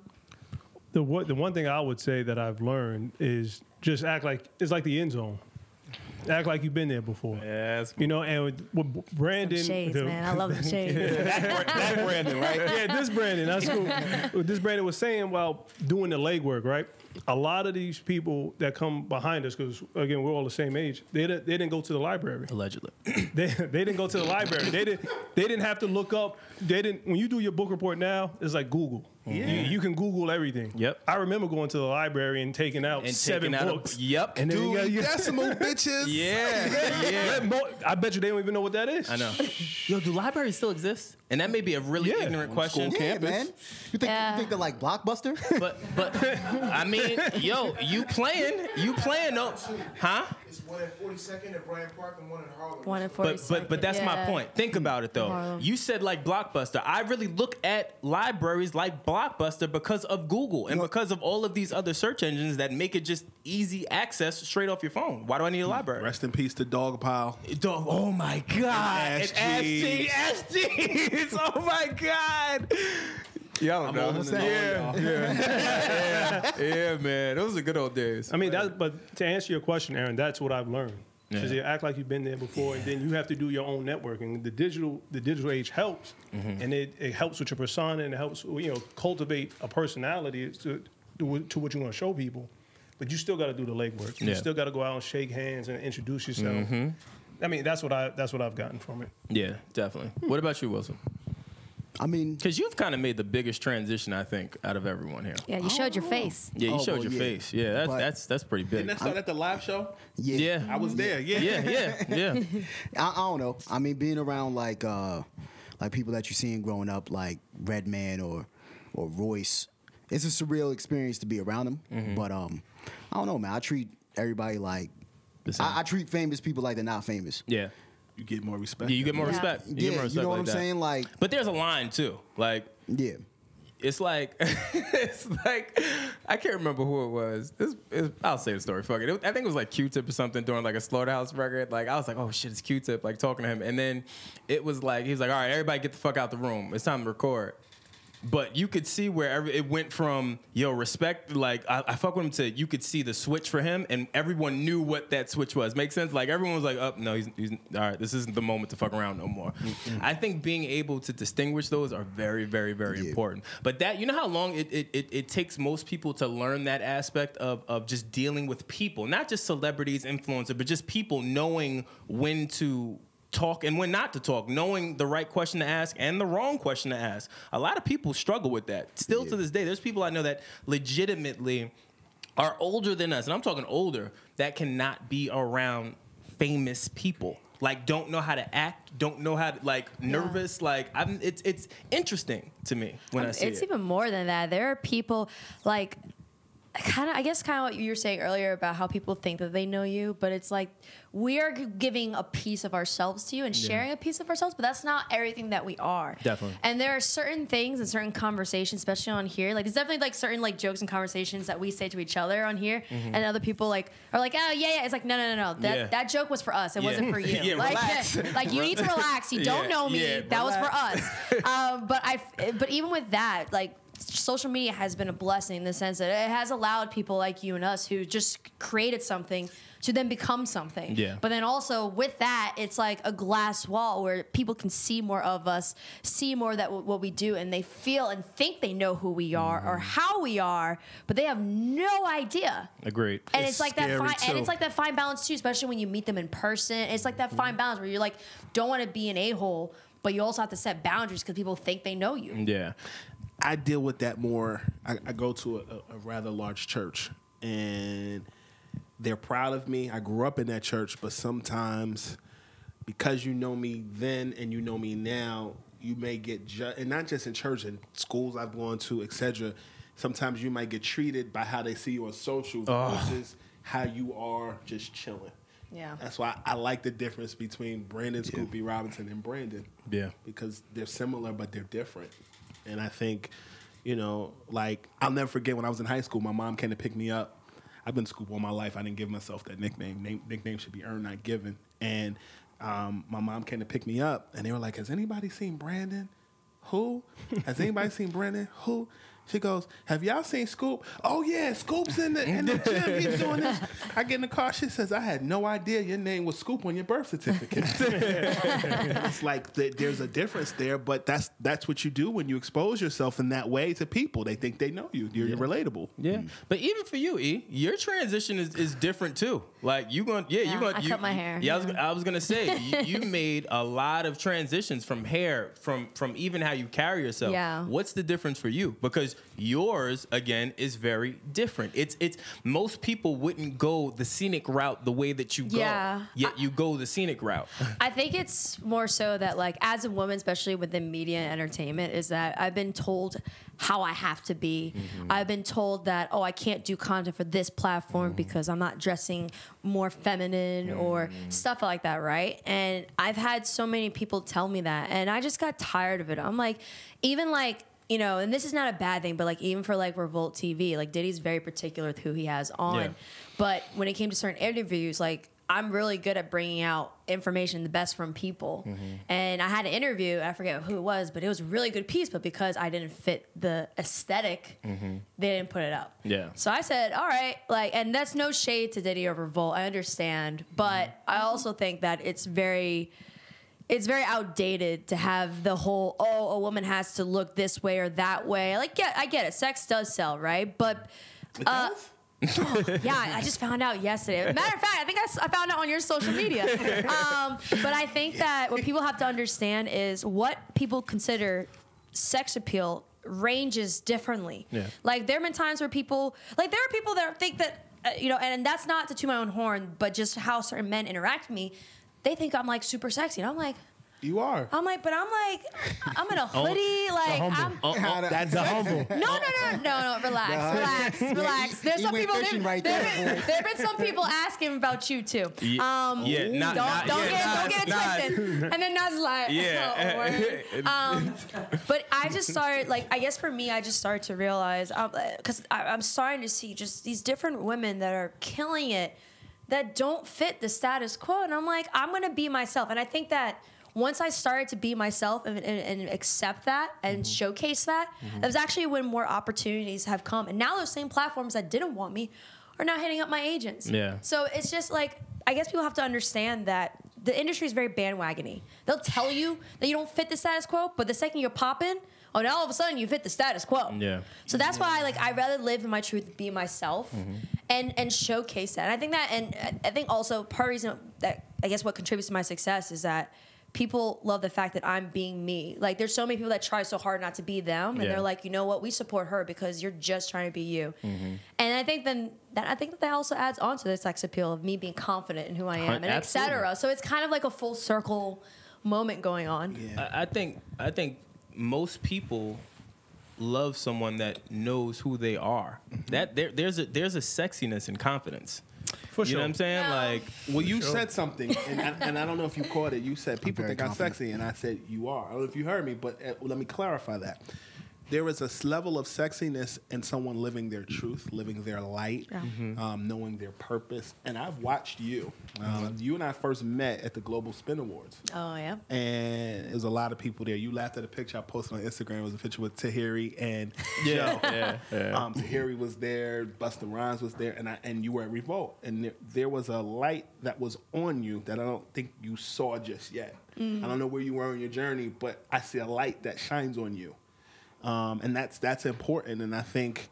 The one thing I would say that I've learned is just act like it's like the end zone. Act like you've been there before. Yes. And with Brandon. Some shades, man. I love the shades. That Brandon, right? Yeah, this Brandon. That's cool. What this Brandon was saying while doing the legwork, right? A lot of these people that come behind us, because again we're all the same age, they didn't go to the library. Allegedly. They didn't go to the library. They didn't have to look up. When you do your book report now, it's like Google. You can Google everything. Yep. I remember going to the library and taking out 7 books. Yep. And then Dude, decimal bitches. Yeah. I bet you they don't even know what that is. I know. Yo, do libraries still exist? And that may be a really ignorant question. Yeah, man. You think they're like Blockbuster? But I mean, yo, you playing though, huh? It's one at 42nd at Bryant Park and one in Harlem. One in 42nd. But that's my point. Think about it though. Harlem. You said like Blockbuster. I really look at libraries like Blockbuster because of Google and because of all of these other search engines that make it just easy access straight off your phone. Why do I need a library? Rest in peace to Dog Pile. Oh my God. SGs. SGs. Oh my God. Y'all don't know. Yeah, man. Those are good old days. I mean, but to answer your question, Aaron, that's what I've learned. Because you act like you've been there before, and then you have to do your own networking. The digital age helps, and it helps with your persona, and it helps cultivate a personality to what you want to show people. But you still got to do the legwork. You still got to go out and shake hands and introduce yourself. I mean, that's what I've gotten from it. Yeah, definitely. What about you, Wilson? I mean, Because you've kind of made the biggest transition, I think, out of everyone here. Yeah, you showed your face. Yeah, you showed well, your yeah. face. Yeah, But- that's pretty big. Didn't that start at the live show? Yeah. I was there. Yeah. I don't know. I mean, being around like people that you're seeing growing up, like Redman or Royce, it's a surreal experience to be around them. But I don't know, man. I treat everybody like I treat famous people like they're not famous. Yeah. You get more respect. You get more Yeah. respect. You get more respect you know what like I'm that. saying? Like, But there's a line too. Like yeah. it's like I can't remember who it was. I'll say the story. Fuck it. I think it was like Q-Tip or something during like a Slaughterhouse record. Like I was like, oh shit, it's Q-Tip. Like talking to him, and then it was like he was like, all right, everybody get the fuck out the room. It's time to record. But you could see where it went from, respect, like, I fuck with him to, you could see the switch for him, and everyone knew what that switch was. Make sense? Like, everyone was like, oh, no, he's all right, this isn't the moment to fuck around no more. I think being able to distinguish those are very, very, very important. But that, you know how long it takes most people to learn that aspect of just dealing with people, not just celebrities, influencers, but just people knowing when to talk and when not to talk, knowing the right question to ask and the wrong question to ask. A lot of people struggle with that. Still to this day, there's people I know that legitimately are older than us, and I'm talking older, that cannot be around famous people. Like, don't know how to act, don't know how to, like, nervous. Like, it's interesting to me when I see it. It's even more than that. There are people, like, kind of what you were saying earlier about how people think that they know you, but it's like we are giving a piece of ourselves to you and sharing a piece of ourselves, but that's not everything that we are. Definitely. And there are certain things and certain conversations, especially on here, like there's definitely like certain like jokes and conversations that we say to each other on here, and other people like are like, oh yeah, it's like no, that joke was for us, it wasn't for you. Yeah, like, relax. like you need to relax. You don't know me. That was for us. But even with that, like, social media has been a blessing in the sense that it has allowed people like you and us who just created something to then become something. Yeah. But then also with that, it's like a glass wall where people can see more of us, see more that what we do, and they feel and think they know who we are or how we are, but they have no idea. Agreed. And it's like that scary, fine, and too. it's like that fine balance too, especially when you meet them in person. It's like that fine balance where you're like, don't want to be an a-hole, but you also have to set boundaries because people think they know you. Yeah. I deal with that more. I go to a rather large church, and they're proud of me. I grew up in that church, but sometimes because you know me then and you know me now, you may get judged, and not just in church, in schools I've gone to, etc. Sometimes you might get treated by how they see you on social versus how you are just chilling. Yeah. That's why I like the difference between Brandon Scoopy Robinson and Brandon. Yeah. Because they're similar, but they're different. And I think, like, I'll never forget when I was in high school, my mom came to pick me up. I've been Scoop all my life. I didn't give myself that nickname. Nickname should be earned, not given. And my mom came to pick me up, and they were like, has anybody seen Brandon? Who? Has anybody seen Brandon? Who? She goes, have y'all seen Scoop? Oh, yeah, Scoop's in the gym. He's doing this. I get in the car. She says, I had no idea your name was Scoop on your birth certificate. It's like there's a difference there, but that's what you do when you expose yourself in that way to people. They think they know you. You're relatable. Yeah. But even for you, E, your transition is different too. Like I cut my hair. Yeah, I was gonna say you made a lot of transitions from hair, from even how you carry yourself. Yeah. What's the difference for you? Because because yours again is very different. It's most people wouldn't go the scenic route the way that you go. Yet you go the scenic route. I think it's more so that, like, as a woman, especially within media and entertainment, is that I've been told how I have to be. I've been told that, I can't do content for this platform because I'm not dressing more feminine or stuff like that, right? And I've had so many people tell me that, and I just got tired of it. I'm like, even like, and this is not a bad thing, but like even for like Revolt TV, like Diddy's very particular with who he has on. Yeah. But when it came to certain interviews, like, I'm really good at bringing out information, the best from people. And I had an interview, I forget who it was, but it was a really good piece, but because I didn't fit the aesthetic, they didn't put it up. Yeah. So I said, all right, like, and that's no shade to Diddy or Revolt, I understand, but I also think that it's very outdated to have the whole, a woman has to look this way or that way. Like, yeah, I get it. Sex does sell, right? But it does? Yeah, I just found out yesterday. Matter of fact, I think I found out on your social media. But I think that what people have to understand is what people consider sex appeal ranges differently. Yeah. Like, there have been times where people, like, there are people that think that, and that's not to toot my own horn, but just how certain men interact with me, they think I'm, like, super sexy. And I'm like, you are. I'm like, but I'm in a hoodie. That's the humble. No. Relax. There's some people. There have been some people asking about you too. Don't get it twisted. And then Nas like, but I just started, like, I guess for me, I just started to realize, because I'm starting to see just these different women that are killing it, that don't fit the status quo, and I'm like, I'm gonna be myself, and I think that. Once I started to be myself and accept that and showcase that, it was actually when more opportunities have come. And now those same platforms that didn't want me are now hitting up my agents. Yeah. So it's just like, I guess people have to understand that the industry is very bandwagony. They'll tell you that you don't fit the status quo, but the second you're popping, now all of a sudden you fit the status quo. Yeah. So that's why, like, I'd rather live in my truth, be myself, and showcase that. And I think that, and I think also part of the reason that, I guess what contributes to my success is that people love the fact that I'm being me. Like, there's so many people that try so hard not to be them, and they're like, you know what, we support her because you're just trying to be you. And I think that also adds on to the sex appeal of me being confident in who I am, and etc. So it's kind of like a full circle moment going on. Yeah. I think most people love someone that knows who they are. That there's a sexiness in confidence. For sure. You know what I'm saying? No. Like, well, you said something, and I don't know if you caught it. You said people think I'm sexy, and I said you are. I don't know if you heard me, but let me clarify that. There is a level of sexiness in someone living their truth, living their light, knowing their purpose. And I've watched you. You and I first met at the Global Spin Awards. Oh, yeah. And there was a lot of people there. You laughed at a picture I posted on Instagram. It was a picture with Tahiri and Joe. Tahiri was there. Busta Rhymes was there. And you were at Revolt. And there was a light that was on you that I don't think you saw just yet. I don't know where you were on your journey, but I see a light that shines on you. And that's important, and I think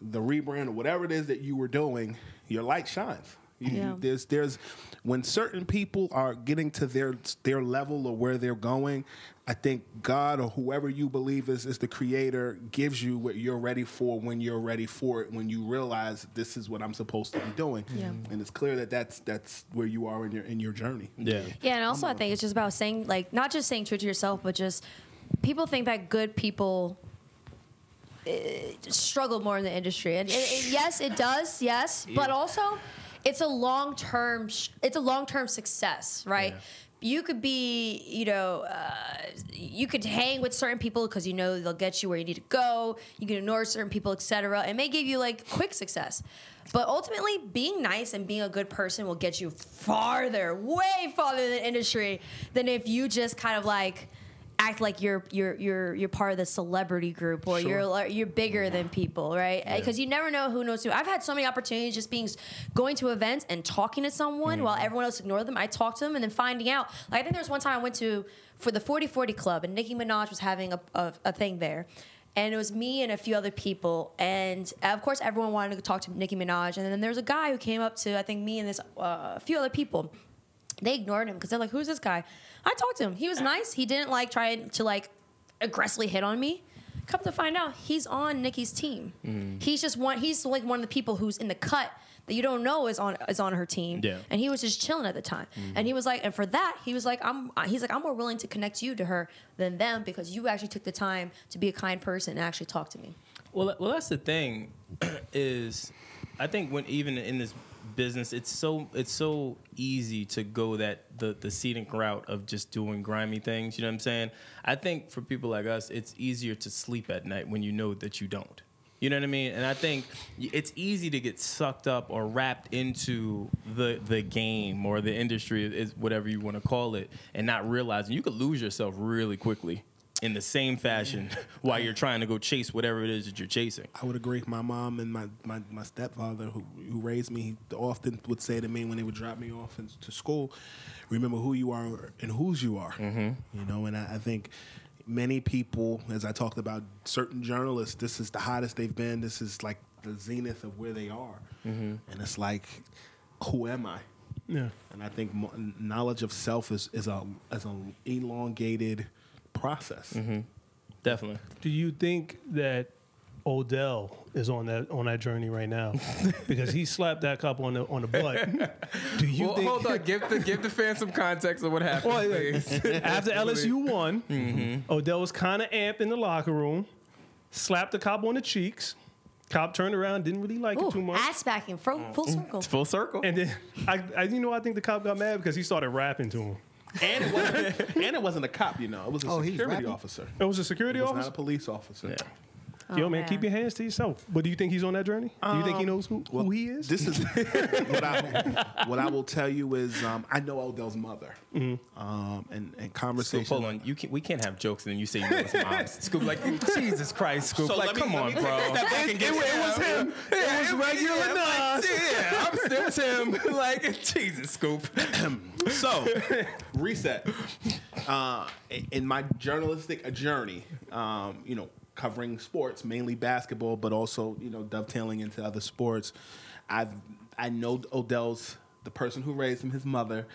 the rebrand or whatever it is that you were doing, your light shines. There's when certain people are getting to their level or where they're going, I think God or whoever you believe is the creator gives you what you're ready for when you're ready for it, when you realize this is what I'm supposed to be doing. And it's clear that that's where you are in your journey. And also I think it's just about saying, like, not just saying true to yourself, but just people think that good people struggle more in the industry, and yes, it does, but also it's a long-term success, right? You could be, you could hang with certain people because they'll get you where you need to go. You can ignore certain people, etc. It may give you like quick success, but ultimately, being nice and being a good person will get you farther, way farther in the industry than if you just kind of like act like you're part of the celebrity group, or you're bigger than people, right? Because you never know who knows who. I've had so many opportunities just going to events and talking to someone while everyone else ignored them. I talked to them and then finding out. Like, I think there was one time I went for the 40/40 Club, and Nicki Minaj was having a thing there. And it was me and a few other people. And, of course, everyone wanted to talk to Nicki Minaj. And then there was a guy who came up to, I think, me and this a few other people. They ignored him because they're like, who's this guy? I talked to him. He was nice. He didn't, like, try to, like, aggressively hit on me. Come to find out, he's on Nicki's team. He's like one of the people who's in the cut that you don't know is on her team. Yeah. And he was just chilling at the time. And he was like, and for that, he was like, I'm more willing to connect you to her than them because you actually took the time to be a kind person and actually talk to me. Well, that's the thing, is I think when even in this business, it's so easy to go the scenic route of just doing grimy things. You know what I'm saying? I think for people like us, it's easier to sleep at night when you know that you don't. You know what I mean? And I think it's easy to get sucked up or wrapped into the game or the industry, is whatever you want to call it, and not realizing you could lose yourself really quickly in the same fashion while you're trying to go chase whatever it is that you're chasing. I would agree. My mom and my stepfather, who raised me, often would say to me when they would drop me off to school, remember who you are and whose you are. You know, and I think many people, as I talked about, certain journalists, this is the hottest they've been. This is like the zenith of where they are. And it's like, who am I? Yeah. And I think knowledge of self is an elongated process. Definitely. Do you think that Odell is on that journey right now? Because he slapped that cop on the butt. Do you think? Hold on, give the fans some context of what happened. Well, after LSU won, Odell was kind of amped in the locker room, slapped the cop on the cheeks. Cop turned around, didn't really like it too much. Ass backing, full circle. It's full circle. And then I think the cop got mad because he started rapping to him. And it wasn't a cop, you know. It was a security officer. It was a security It was officer? not a police officer. Yeah. Yo, man, keep your hands to yourself. But do you think he's on that journey? Do you think he knows who he is? This is what I will tell you is I know Odell's mother. And conversation. Scoop, hold on, we can't have jokes and then you say you know his mom. Scoop, like Jesus Christ, Scoop, So like come on, bro. It was him. It was regular Nas. Yeah, I'm still Tim. Like Jesus, Scoop. So, reset. In my journalistic journey, you know, covering sports, mainly basketball, but also, you know, dovetailing into other sports, I know Odell's the person who raised him, his mother,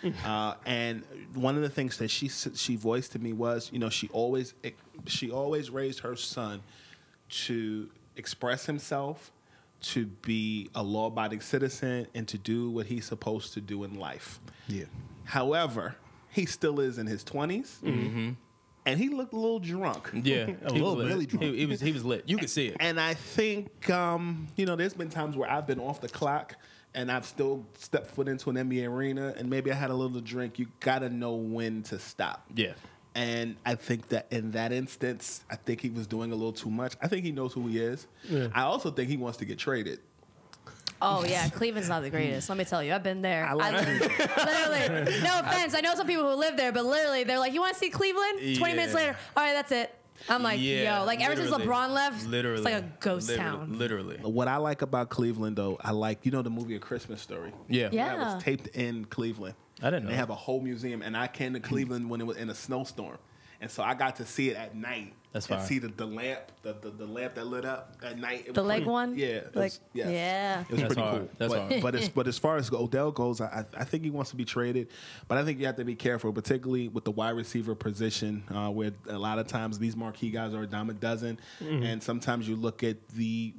and one of the things that she voiced to me was, you know, she always raised her son to express himself, to be a law-abiding citizen, and to do what he's supposed to do in life. Yeah. However, he still is in his 20s. And he looked a little drunk. Yeah, A little really drunk. He was lit. You could see it. And I think, you know, there's been times where I've been off the clock and I've still stepped foot into an NBA arena and maybe I had a little drink. You got to know when to stop. Yeah. And I think that in that instance, I think he was doing a little too much. I think he knows who he is. Yeah. I also think he wants to get traded. Oh, yeah. Cleveland's not the greatest. Let me tell you. I've been there. Literally, no offense. I know some people who live there, but literally, they're like, you want to see Cleveland? 20 minutes later, all right, that's it. I'm like, yo, like ever since LeBron left, it's like a ghost town. Literally. What I like about Cleveland, though, I like, you know, the movie A Christmas Story. Yeah. Yeah. That was taped in Cleveland. I didn't know. They have a whole museum, and I came to Cleveland when it was in a snowstorm. And so I got to see it at night. That's and fire. see the lamp, the lamp that lit up at night. It The was leg pretty- one? Yeah. It Like, was, yes. yeah. It was That's pretty hard. cool. That's hard. But as far as Odell goes, I think he wants to be traded. But I think you have to be careful, particularly with the wide receiver position, where a lot of times these marquee guys are a dime a dozen. And sometimes you look at the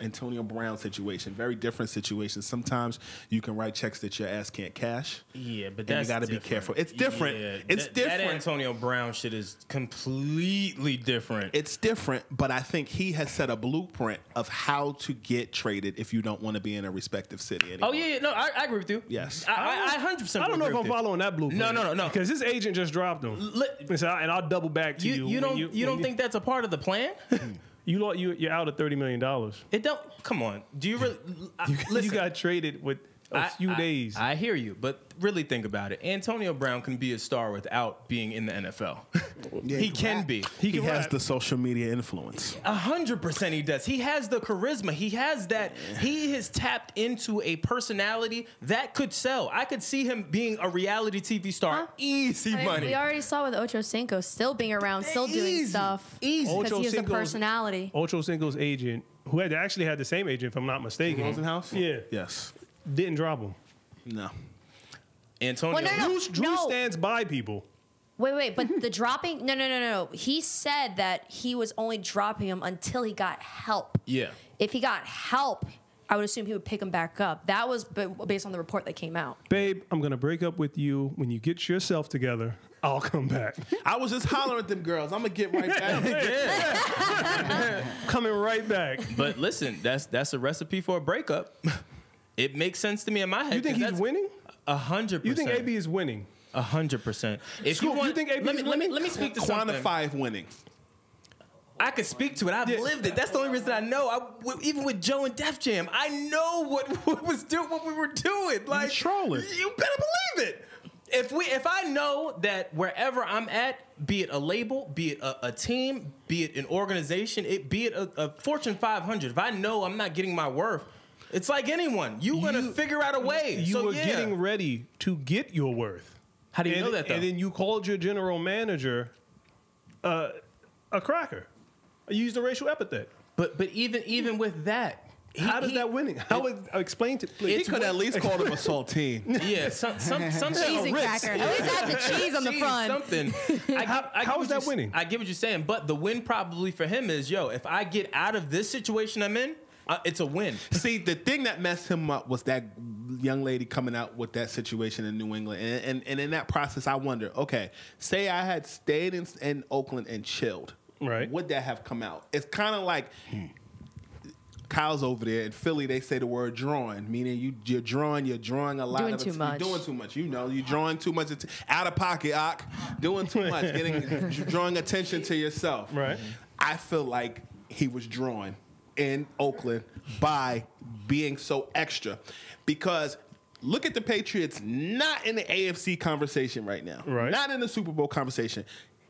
Antonio Brown situation, very different situation. Sometimes you can write checks that your ass can't cash. Yeah, but And that's you got to be different. careful. It's different. Yeah, It's different. That Antonio Brown shit is completely different. It's different, but I think he has set a blueprint of how to get traded if you don't want to be in a respective city anymore. Oh yeah, no, I agree with you. Yes. I 100%. I don't know if I'm following. following that blueprint. No. Because his agent just dropped him. And I'll double back to you. You don't think that's a part of the plan? You're out of $30 million. It don't. Come on. Do you really? Listen, You got traded with a few days. I hear you, but really think about it. Antonio Brown can be a star without being in the NFL. Yeah, he can be. He can has rap. the social media influence. 100% he does. He has the charisma. He has that. He has tapped into a personality that could sell. I could see him being a reality TV star. Huh? Easy I mean, money. we already saw with Ocho Cinco still being around, still doing Easy. stuff. Easy. Because he has a Cinco's- personality. Ocho Cinco's agent, who actually had the same agent, if I'm not mistaken. Rosenhaus? Yeah. Yes. Didn't drop him. No. Antonio. Well, no. Drew stands by people. Wait, but the dropping? No. He said that he was only dropping him until he got help. Yeah. If he got help, I would assume he would pick him back up. That was based on the report that came out. Babe, I'm going to break up with you. When you get yourself together, I'll come back. I was just hollering at them girls. I'm going to get right back. Coming right back. But listen, that's a recipe for a breakup. It makes sense to me in my head. You think he's winning? 100%. You think AB is winning? 100%. If Scoop, you want, you think AB is winning? let me speak to something. Quantify winning. I can speak to it. I've lived it. That's the only reason I know. Even with Joe and Def Jam, I know what we were doing. Like trolling. You better believe it. If I know that wherever I'm at, be it a label, be it a team, be it an organization, be it a Fortune 500, if I know I'm not getting my worth, it's like anyone. You're gonna figure out a way. You were getting ready to get your worth. How do you know that though? And then you called your general manager a cracker. You used a racial epithet. But even with that, how is that winning? How would explain to please? He could at least call him a saltine. Yeah, something. Cheese and cracker. At least have the cheese on the front. Something. How is that winning? I get what you're saying, but the win probably for him is, if I get out of this situation I'm in, it's a win. See, the thing that messed him up was that young lady coming out with that situation in New England. And in that process, I wonder, okay, say I had stayed in Oakland and chilled. Right. Would that have come out? It's kind of like Kyle's over there in Philly. They say the word drawing, meaning you're drawing a lot doing of too much. You're doing too much. You're drawing too much out of pocket, doing too much, drawing attention to yourself. Right. I feel like he was drawing in Oakland by being so extra, because look at the Patriots, not in the AFC conversation right now, right? Not in the Super Bowl conversation.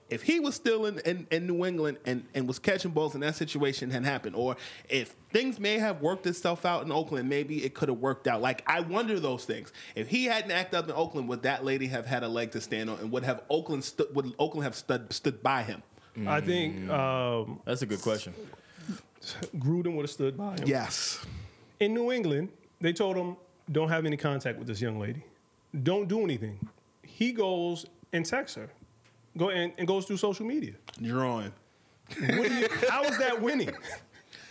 If he was still in New England and was catching balls and that situation had happened, or if things may have worked itself out in Oakland, maybe it could have worked out. Like, I wonder those things. If he hadn't acted up in Oakland, would that lady have had a leg to stand on, and would Oakland have stood by him? I think that's a good question. Gruden would have stood by him. Yes. In New England, they told him, don't have any contact with this young lady. Don't do anything. He goes and texts her. And goes through social media. Drawing. How is that winning?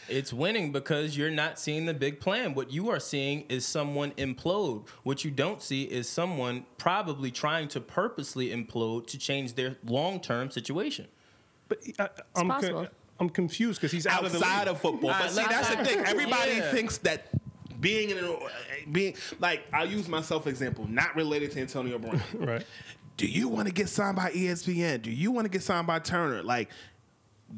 It's winning because you're not seeing the big plan. What you are seeing is someone implode. What you don't see is someone probably trying to purposely implode to change their long-term situation. But I'm confused because he's outside of football. But see, that's the thing. Everybody thinks that being like, I'll use myself example, not related to Antonio Brown. Right. Do you want to get signed by ESPN? Do you want to get signed by Turner? Like,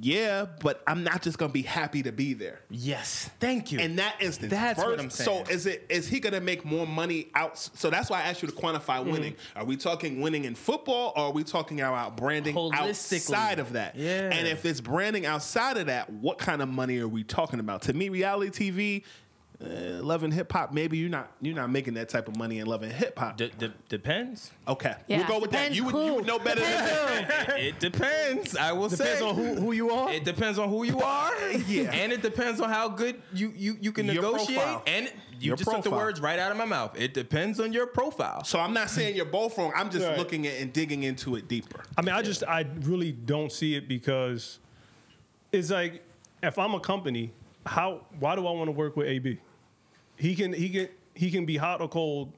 yeah, but I'm not just gonna be happy to be there. Yes, thank you. In that instance, that's what I'm saying. So is he gonna make more money out? So that's why I asked you to quantify winning. Are we talking winning in football, or are we talking about branding outside of that? Yeah. And if it's branding outside of that, what kind of money are we talking about? To me, reality TV. Loving hip hop, maybe you're not making that type of money in loving hip hop. Depends. Okay, yeah, we'll go with that. You would know better than that. It depends. I will say. Depends on who you are. It depends on who you are. Yeah, and it depends on how good you can negotiate. Profile. And you just took the words right out of my mouth. It depends on your profile. So I'm not saying you're both wrong. I'm just looking at and digging into it deeper. I mean, I really don't see it, because it's like, if I'm a company, why do I want to work with AB? He can be hot or cold,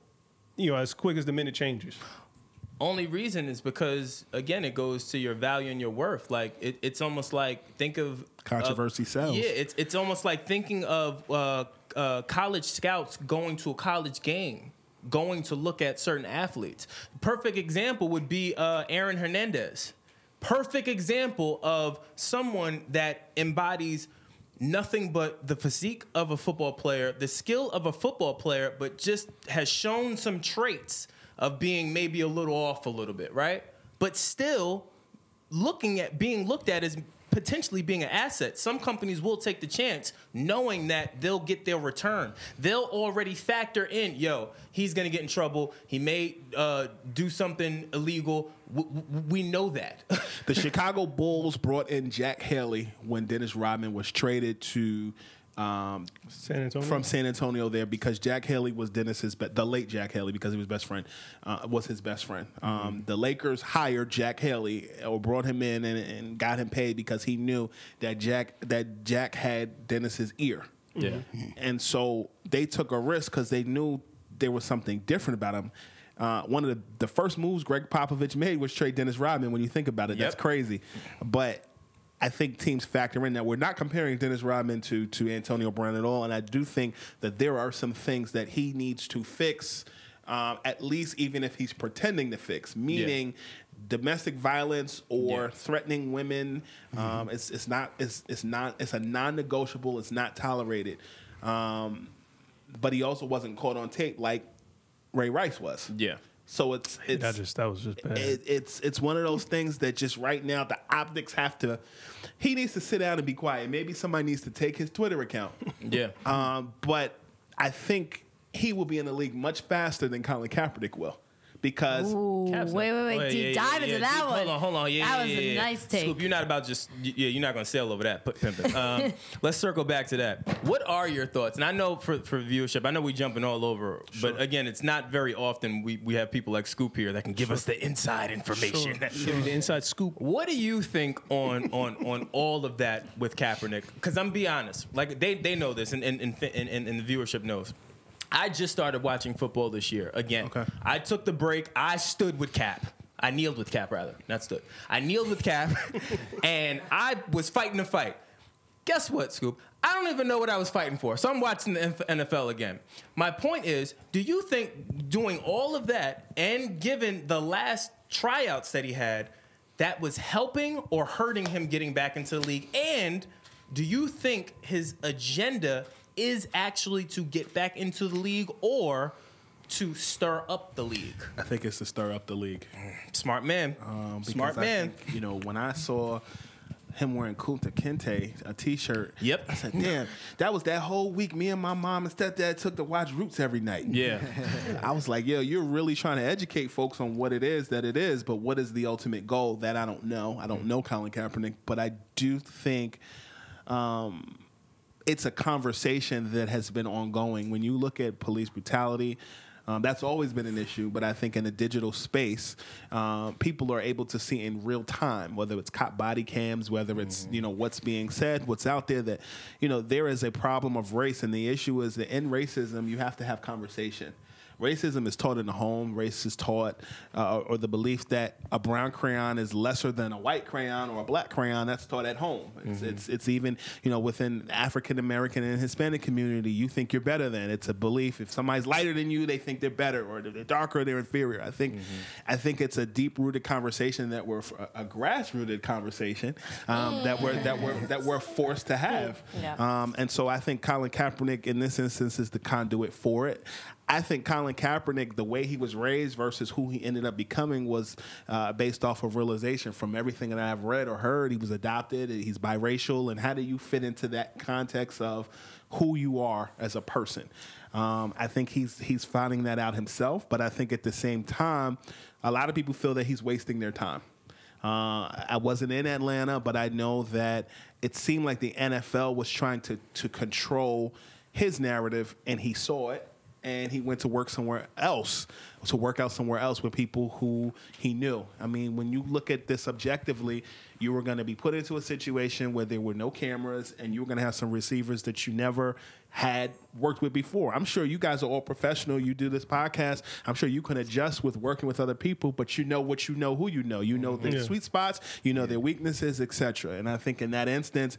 as quick as the minute changes. Only reason is because, again, it goes to your value and your worth. Like, it's almost like, think of controversy sells. Yeah, it's almost like thinking of college scouts going to a college game, going to look at certain athletes. Perfect example would be Aaron Hernandez. Perfect example of someone that embodies nothing but the physique of a football player, the skill of a football player, but just has shown some traits of being maybe a little off a little bit, right? But still being looked at as potentially being an asset. Some companies will take the chance knowing that they'll get their return. They'll already factor in, he's going to get in trouble. He may do something illegal. We know that. The Chicago Bulls brought in Jack Haley when Dennis Rodman was traded to San Antonio? From San Antonio there, because Jack Haley was Dennis's the late Jack Haley, because he was best friend, was his best friend. The Lakers hired Jack Haley, or brought him in and got him paid because he knew that Jack had Dennis's ear. Yeah. And so they took a risk because they knew there was something different about him. One of the first moves Greg Popovich made was trade Dennis Rodman. When you think about it, that's crazy. But I think teams factor in that. We're not comparing Dennis Rodman to Antonio Brown at all, and I do think that there are some things that he needs to fix, at least even if he's pretending to fix, meaning domestic violence or threatening women. It's a non-negotiable. It's not tolerated. But he also wasn't caught on tape like Ray Rice was. Yeah. So that was just bad. It's one of those things that just right now the optics have to. He needs to sit down and be quiet. Maybe somebody needs to take his Twitter account. Yeah. But I think he will be in the league much faster than Colin Kaepernick will. Because wait, deep dive into that one. Hold on. That was a nice take. Scoop, you're not about you're not going to sail over that. Pimpin'. Let's circle back to that. What are your thoughts? And I know for viewership, I know we're jumping all over, but again, it's not very often we have people like Scoop here that can give us the inside information. Give me the inside scoop. What do you think on all of that with Kaepernick? Because I'm be honest, like they know this, and the viewership knows. I just started watching football this year again. Okay. I took the break. I stood with Cap. I kneeled with Cap, rather. Not stood. I kneeled with Cap, and I was fighting the fight. Guess what, Scoop? I don't even know what I was fighting for, so I'm watching the NFL again. My point is, do you think doing all of that and given the last tryouts that he had, that was helping or hurting him getting back into the league? And do you think his agenda is actually to get back into the league or to stir up the league? I think it's to stir up the league. Smart man. Smart man. Think, when I saw him wearing Kunta Kinte, a T-shirt, I said, damn, that was that whole week me and my mom and stepdad took to watch Roots every night. Yeah. I was like, yo, you're really trying to educate folks on what it is that it is, but what is the ultimate goal? That I don't know. I don't know Colin Kaepernick, but I do think it's a conversation that has been ongoing. When you look at police brutality, that's always been an issue, but I think in the digital space, people are able to see in real time, whether it's cop body cams, whether it's, what's being said, what's out there, that, there is a problem of race. And the issue is that in racism, you have to have conversation. Racism is taught in the home. Race is taught, or the belief that a brown crayon is lesser than a white crayon or a black crayon, that's taught at home. It's even, within African American and Hispanic community, you think you're better than. It's a belief. If somebody's lighter than you, they think they're better, or they're darker, they're inferior. I think it's a deep-rooted conversation that we're a grass-rooted conversation that we're forced to have. Yeah. And so I think Colin Kaepernick in this instance is the conduit for it. I think Colin Kaepernick, the way he was raised versus who he ended up becoming, was based off of realization. From everything that I've read or heard, he was adopted, he's biracial, and how do you fit into that context of who you are as a person? I think he's finding that out himself, but I think at the same time, a lot of people feel that he's wasting their time. I wasn't in Atlanta, but I know that it seemed like the NFL was trying to control his narrative, and he saw it. And he went to work somewhere else, to work out somewhere else with people who he knew. I mean, when you look at this objectively, you were going to be put into a situation where there were no cameras, and you were going to have some receivers that you never had worked with before. I'm sure you guys are all professional. You do this podcast. I'm sure you can adjust with working with other people, but you know what you know, who you know. You know their sweet spots, you know their weaknesses, etc. And I think in that instance,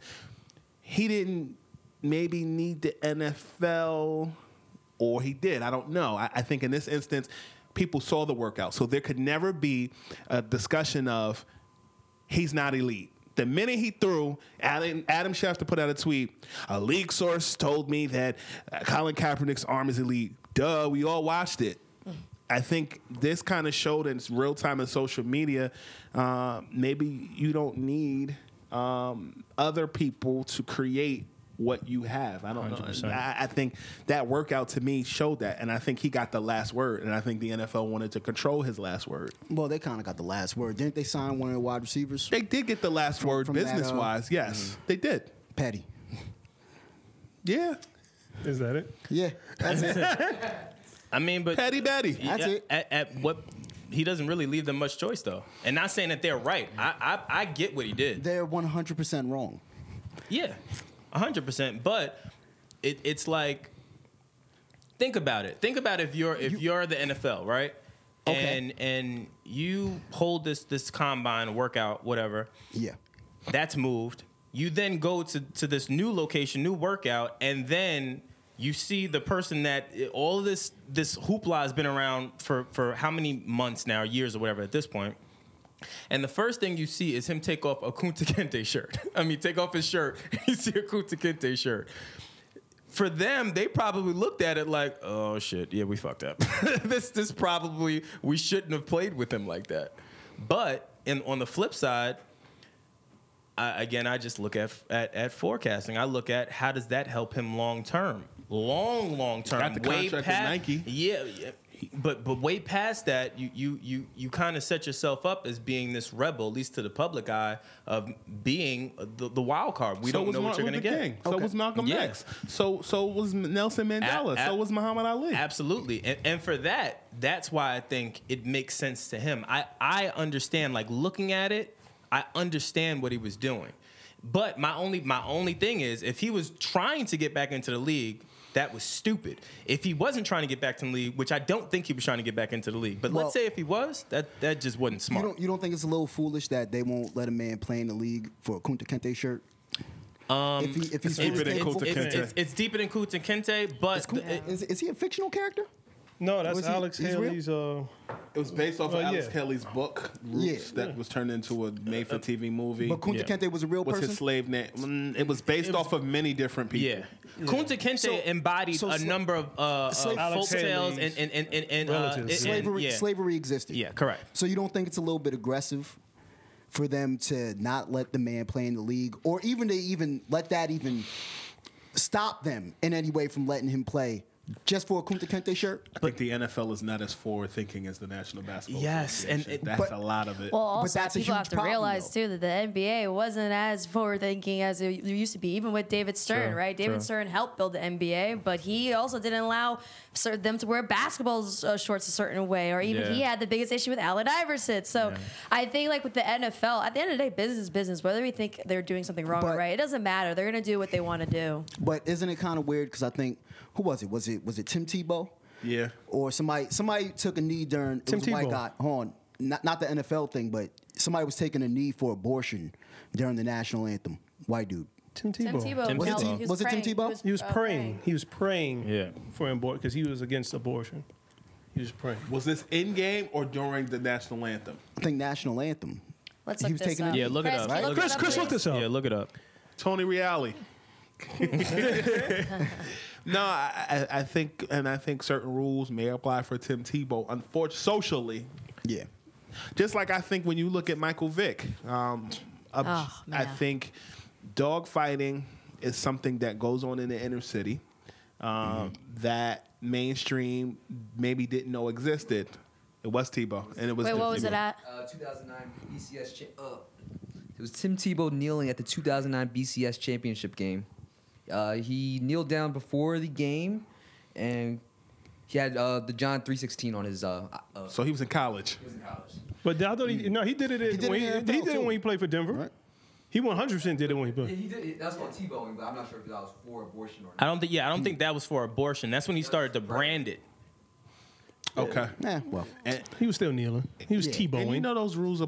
he didn't maybe need the NFL. Or he did. I don't know. I think in this instance, people saw the workout. So there could never be a discussion of he's not elite. The minute he threw, Adam Schefter put out a tweet, a league source told me that Colin Kaepernick's arm is elite. Duh, we all watched it. I think this kind of showed in real time in social media, maybe you don't need other people to create what you have. I don't 100%. Know. I think that workout to me showed that, and I think he got the last word, and I think the NFL wanted to control his last word. Well, they kind of got the last word. Didn't they sign one of the wide receivers? They did get the last word business-wise. Yes, they did. Petty. Yeah. Is that it? Yeah, that's it. I mean, but Patty Batty. That's it. At what he doesn't really leave them much choice though, and not saying that they're right. I get what he did. They're 100% wrong. Yeah, 100%. But it's like, think about it. Think about if you're the NFL, right? Okay. And you hold this combine workout, whatever. Yeah. That's moved. You then go to this new location, new workout, and then you see the person that all of this hoopla has been around for how many months now, years or whatever at this point. And the first thing you see is him take off a Kunta Kinte shirt. I mean, take off his shirt, and you see a Kunta Kinte shirt. For them, they probably looked at it like, oh shit, yeah, we fucked up. this probably, we shouldn't have played with him like that. But on the flip side, I just look at forecasting. I look at how does that help him long term, long term. Got the contract with Nike. Yeah. But way past that, you kind of set yourself up as being this rebel, at least to the public eye, of being the wild card. We don't know what you're going to get. So was Malcolm X. So was Nelson Mandela. So was Muhammad Ali. Absolutely. And for that's why I think it makes sense to him. I understand, like, looking at it, I understand what he was doing. But my only thing is, if he was trying to get back into the league, that was stupid. If he wasn't trying to get back to the league, which I don't think he was trying to get back into the league, but let's say if he was, that just wasn't smart. You don't think it's a little foolish that they won't let a man play in the league for a Kunta Kinte shirt? If he's deeper than Kunta Kinte. It's deeper than Kunta Kinte, but Is he a fictional character? No, that's Was he- Alex he's real? Haley's. It was based off of Alex yeah. Kelly's book, Roots, that was turned into a made-for-TV movie. But Kunta Kinte was a real What's person? his slave name? It was based off of many different people. yeah. Kunta Kinte embodied a number of folk tales and relatives. Slavery existed. Yeah, correct. So you don't think it's a little bit aggressive for them to not let the man play in the league, or even to let that stop them in any way from letting him play just for a Kunta Kinte shirt? I think the NFL is not as forward-thinking as the National Basketball Yes, Association. and that's a lot of it. Well, also, that's a people huge have to problem, realize, though. too, that the NBA wasn't as forward-thinking as it used to be, even with David Stern, True, right? David true. Stern helped build the NBA, but he also didn't allow them to wear basketball shorts a certain way, or even he had the biggest issue with Allen Iverson. So I think, like, with the NFL, at the end of the day, business is business. Whether we think they're doing something wrong or right, it doesn't matter. They're going to do what they want to do. But isn't it kind of weird? Because I think, who was it? Was it Tim Tebow? Yeah. Or somebody took a knee during it Tim was a white Tebow. guy. Hold on, not the NFL thing, but somebody was taking a knee for abortion during the national anthem. White dude. Tim Tebow. Was it Tim Tebow? He was praying. He was praying Yeah. for abortion because he was against abortion. He was praying. Was this in-game or during the national anthem? I think national anthem. Let's He look was this taking up. a- Yeah, look it Chris, up. can you Look look it it up, Chris, look please? this up. Yeah, look it up. Tony Reale. No, I think certain rules may apply for Tim Tebow. Unfortunately, socially, Yeah. just like I think when you look at Michael Vick, I think dog fighting is something that goes on in the inner city that mainstream maybe didn't know existed. It was Tebow, and it was. Wait, Tim what was Tebow. it at? 2009 BCS. It was Tim Tebow kneeling at the 2009 BCS championship game. He kneeled down before the game, and he had the John 3:16 on his. So he was in college. He was in college. But I thought he did it. He did it in the NFL too. when he played for Denver. Right. He 100% did it when he Yeah, played. he did. That was called Tebowing, but I'm not sure if that was for abortion or not. I don't think that was for abortion. That's when he started to brand it. Okay. Well. And, He was still kneeling. He was Yeah. Tebowing. and you know those rules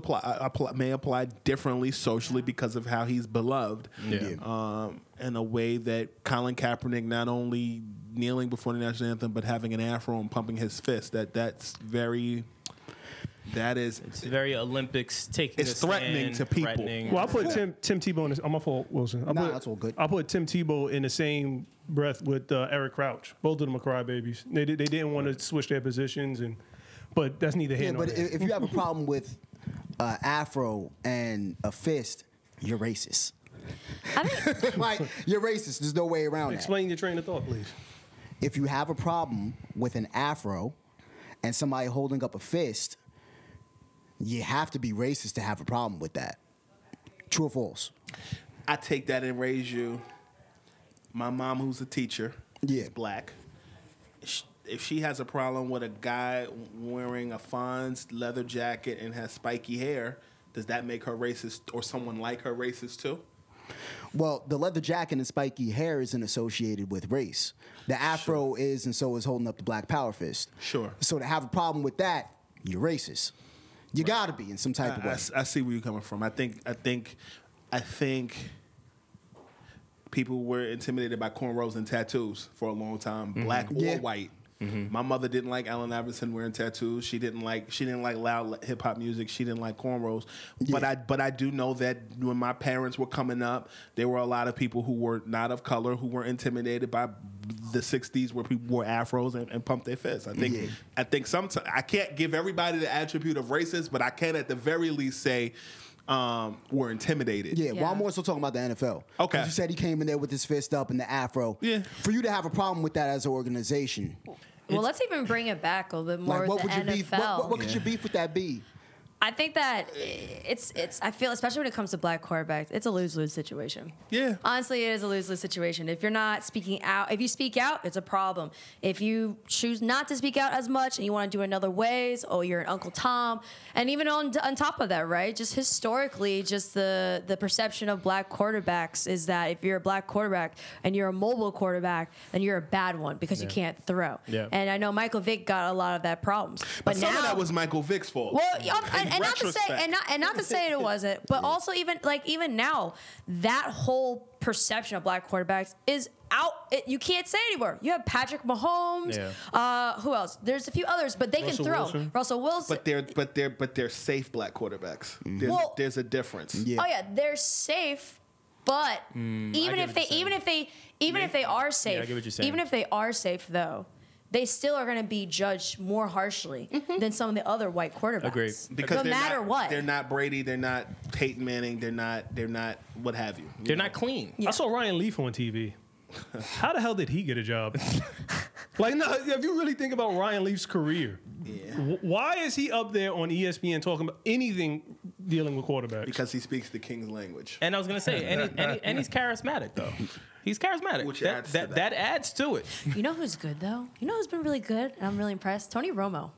may apply differently socially because of how he's beloved. Yeah. In a way that Colin Kaepernick not only kneeling before the national anthem but having an afro and pumping his fist. It's very Olympics taking. It's threatening to people. Well, I put Tim Tebow in this. I'm my fault, Wilson. That's all good. I put Tim Tebow in the same breath with Eric Crouch. Both of them are crybabies. They didn't want to switch their positions, but that's neither here Yeah, nor but there. if you have a problem with afro and a fist, you're racist. Like, you're racist. There's no way around that. Explain your train of thought, please. If you have a problem with an afro and somebody holding up a fist, you have to be racist to have a problem with that. True or false? I take that and raise you. my mom, who's a teacher, is black. If she has a problem with a guy wearing a Fonz leather jacket and has spiky hair, does that make her racist or someone like her racist too? Well, the leather jacket and spiky hair isn't associated with race. The afro is, and so is holding up the black power fist. Sure. So to have a problem with that, you're racist. You gotta be in some type of way. I see where you're coming from. I think people were intimidated by cornrows and tattoos for a long time, black or white. My mother didn't like Allen Iverson wearing tattoos. She didn't like loud hip hop music. She didn't like cornrows. But I do know that when my parents were coming up, there were a lot of people who were not of color who were intimidated by the '60s, where people wore afros and pumped their fists. I think sometimes I can't give everybody the attribute of racist, but I can at the very least say were intimidated. Yeah, well, I'm more so talking about the NFL. Okay. You said he came in there with his fist up and the afro. Yeah. For you to have a problem with that as an organization. Well, let's even bring it back a little bit more Like, what with would the your beef? NFL. What could your beef with that be? I think that it's. I feel, especially when it comes to black quarterbacks, it's a lose-lose situation. Yeah. Honestly, it is a lose-lose situation. If you're not speaking out, if you speak out, it's a problem. If you choose not to speak out as much and you want to do it in other ways, oh, you're an Uncle Tom. And even on top of that, right? Just historically, just the perception of black quarterbacks is that if you're a black quarterback and you're a mobile quarterback, then you're a bad one because you can't throw. Yeah. And I know Michael Vick got a lot of that problems. But some now, of that was Michael Vick's fault. well, and not to say retrospect. and not to say it wasn't, but also even now, that whole perception of black quarterbacks is out. You can't say it anymore. You have Patrick Mahomes. Yeah. Who else? There's a few others, but they Russell can throw. Wilson. Russell Wilson. But they're safe black quarterbacks. There's a difference. Yeah. Oh yeah, they're safe. But even if they are safe, Yeah, I get what you're saying. even if they are safe though, they still are going to be judged more harshly than some of the other white quarterbacks. Agreed. Because no matter what, they're not Brady, they're not Peyton Manning, they're not what have you. They're not clean. Yeah. I saw Ryan Leaf on TV. How the hell did he get a job? Like, no, if you really think about Ryan Leaf's career, why is he up there on ESPN talking about anything dealing with quarterbacks? Because he speaks the king's language. And I was gonna say, and he's charismatic though. He's charismatic. Which that, adds to that, that. that adds to it. you know who's good though? You know who's been really good, and I'm really impressed? Tony Romo.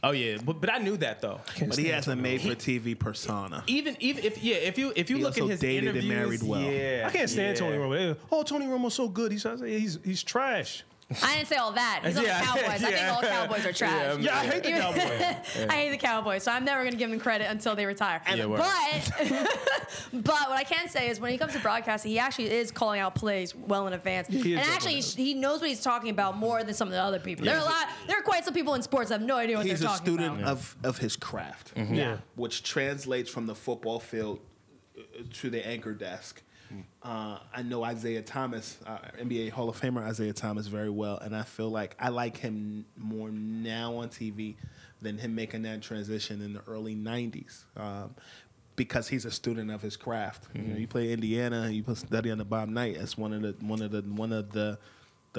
Oh yeah, but I knew that though. But he has a made-for-TV persona. Even if you He look at also his dated and interviews, married well. yeah, I can't stand yeah. Tony Romo. Oh, Tony Romo's so good. He's trash. I didn't say all that. He's on the Yeah. Cowboys. I think all Cowboys are trash. Yeah, I hate the Cowboys. I hate the Cowboys, so I'm never going to give them credit until they retire. Yeah, word. but what I can say is when he comes to broadcasting, he actually is calling out plays well in advance. He is And actually, he knows what he's talking about more than some of the other people. There are quite some people in sports that have no idea what He's they're a talking student about. of his craft, Yeah. which translates from the football field to the anchor desk. I know Isaiah Thomas, NBA Hall of Famer Isaiah Thomas, very well, and I feel like I like him more now on TV than him making that transition in the early '90s, because he's a student of his craft. You know, you play Indiana, you study under Bob Knight. That's one of the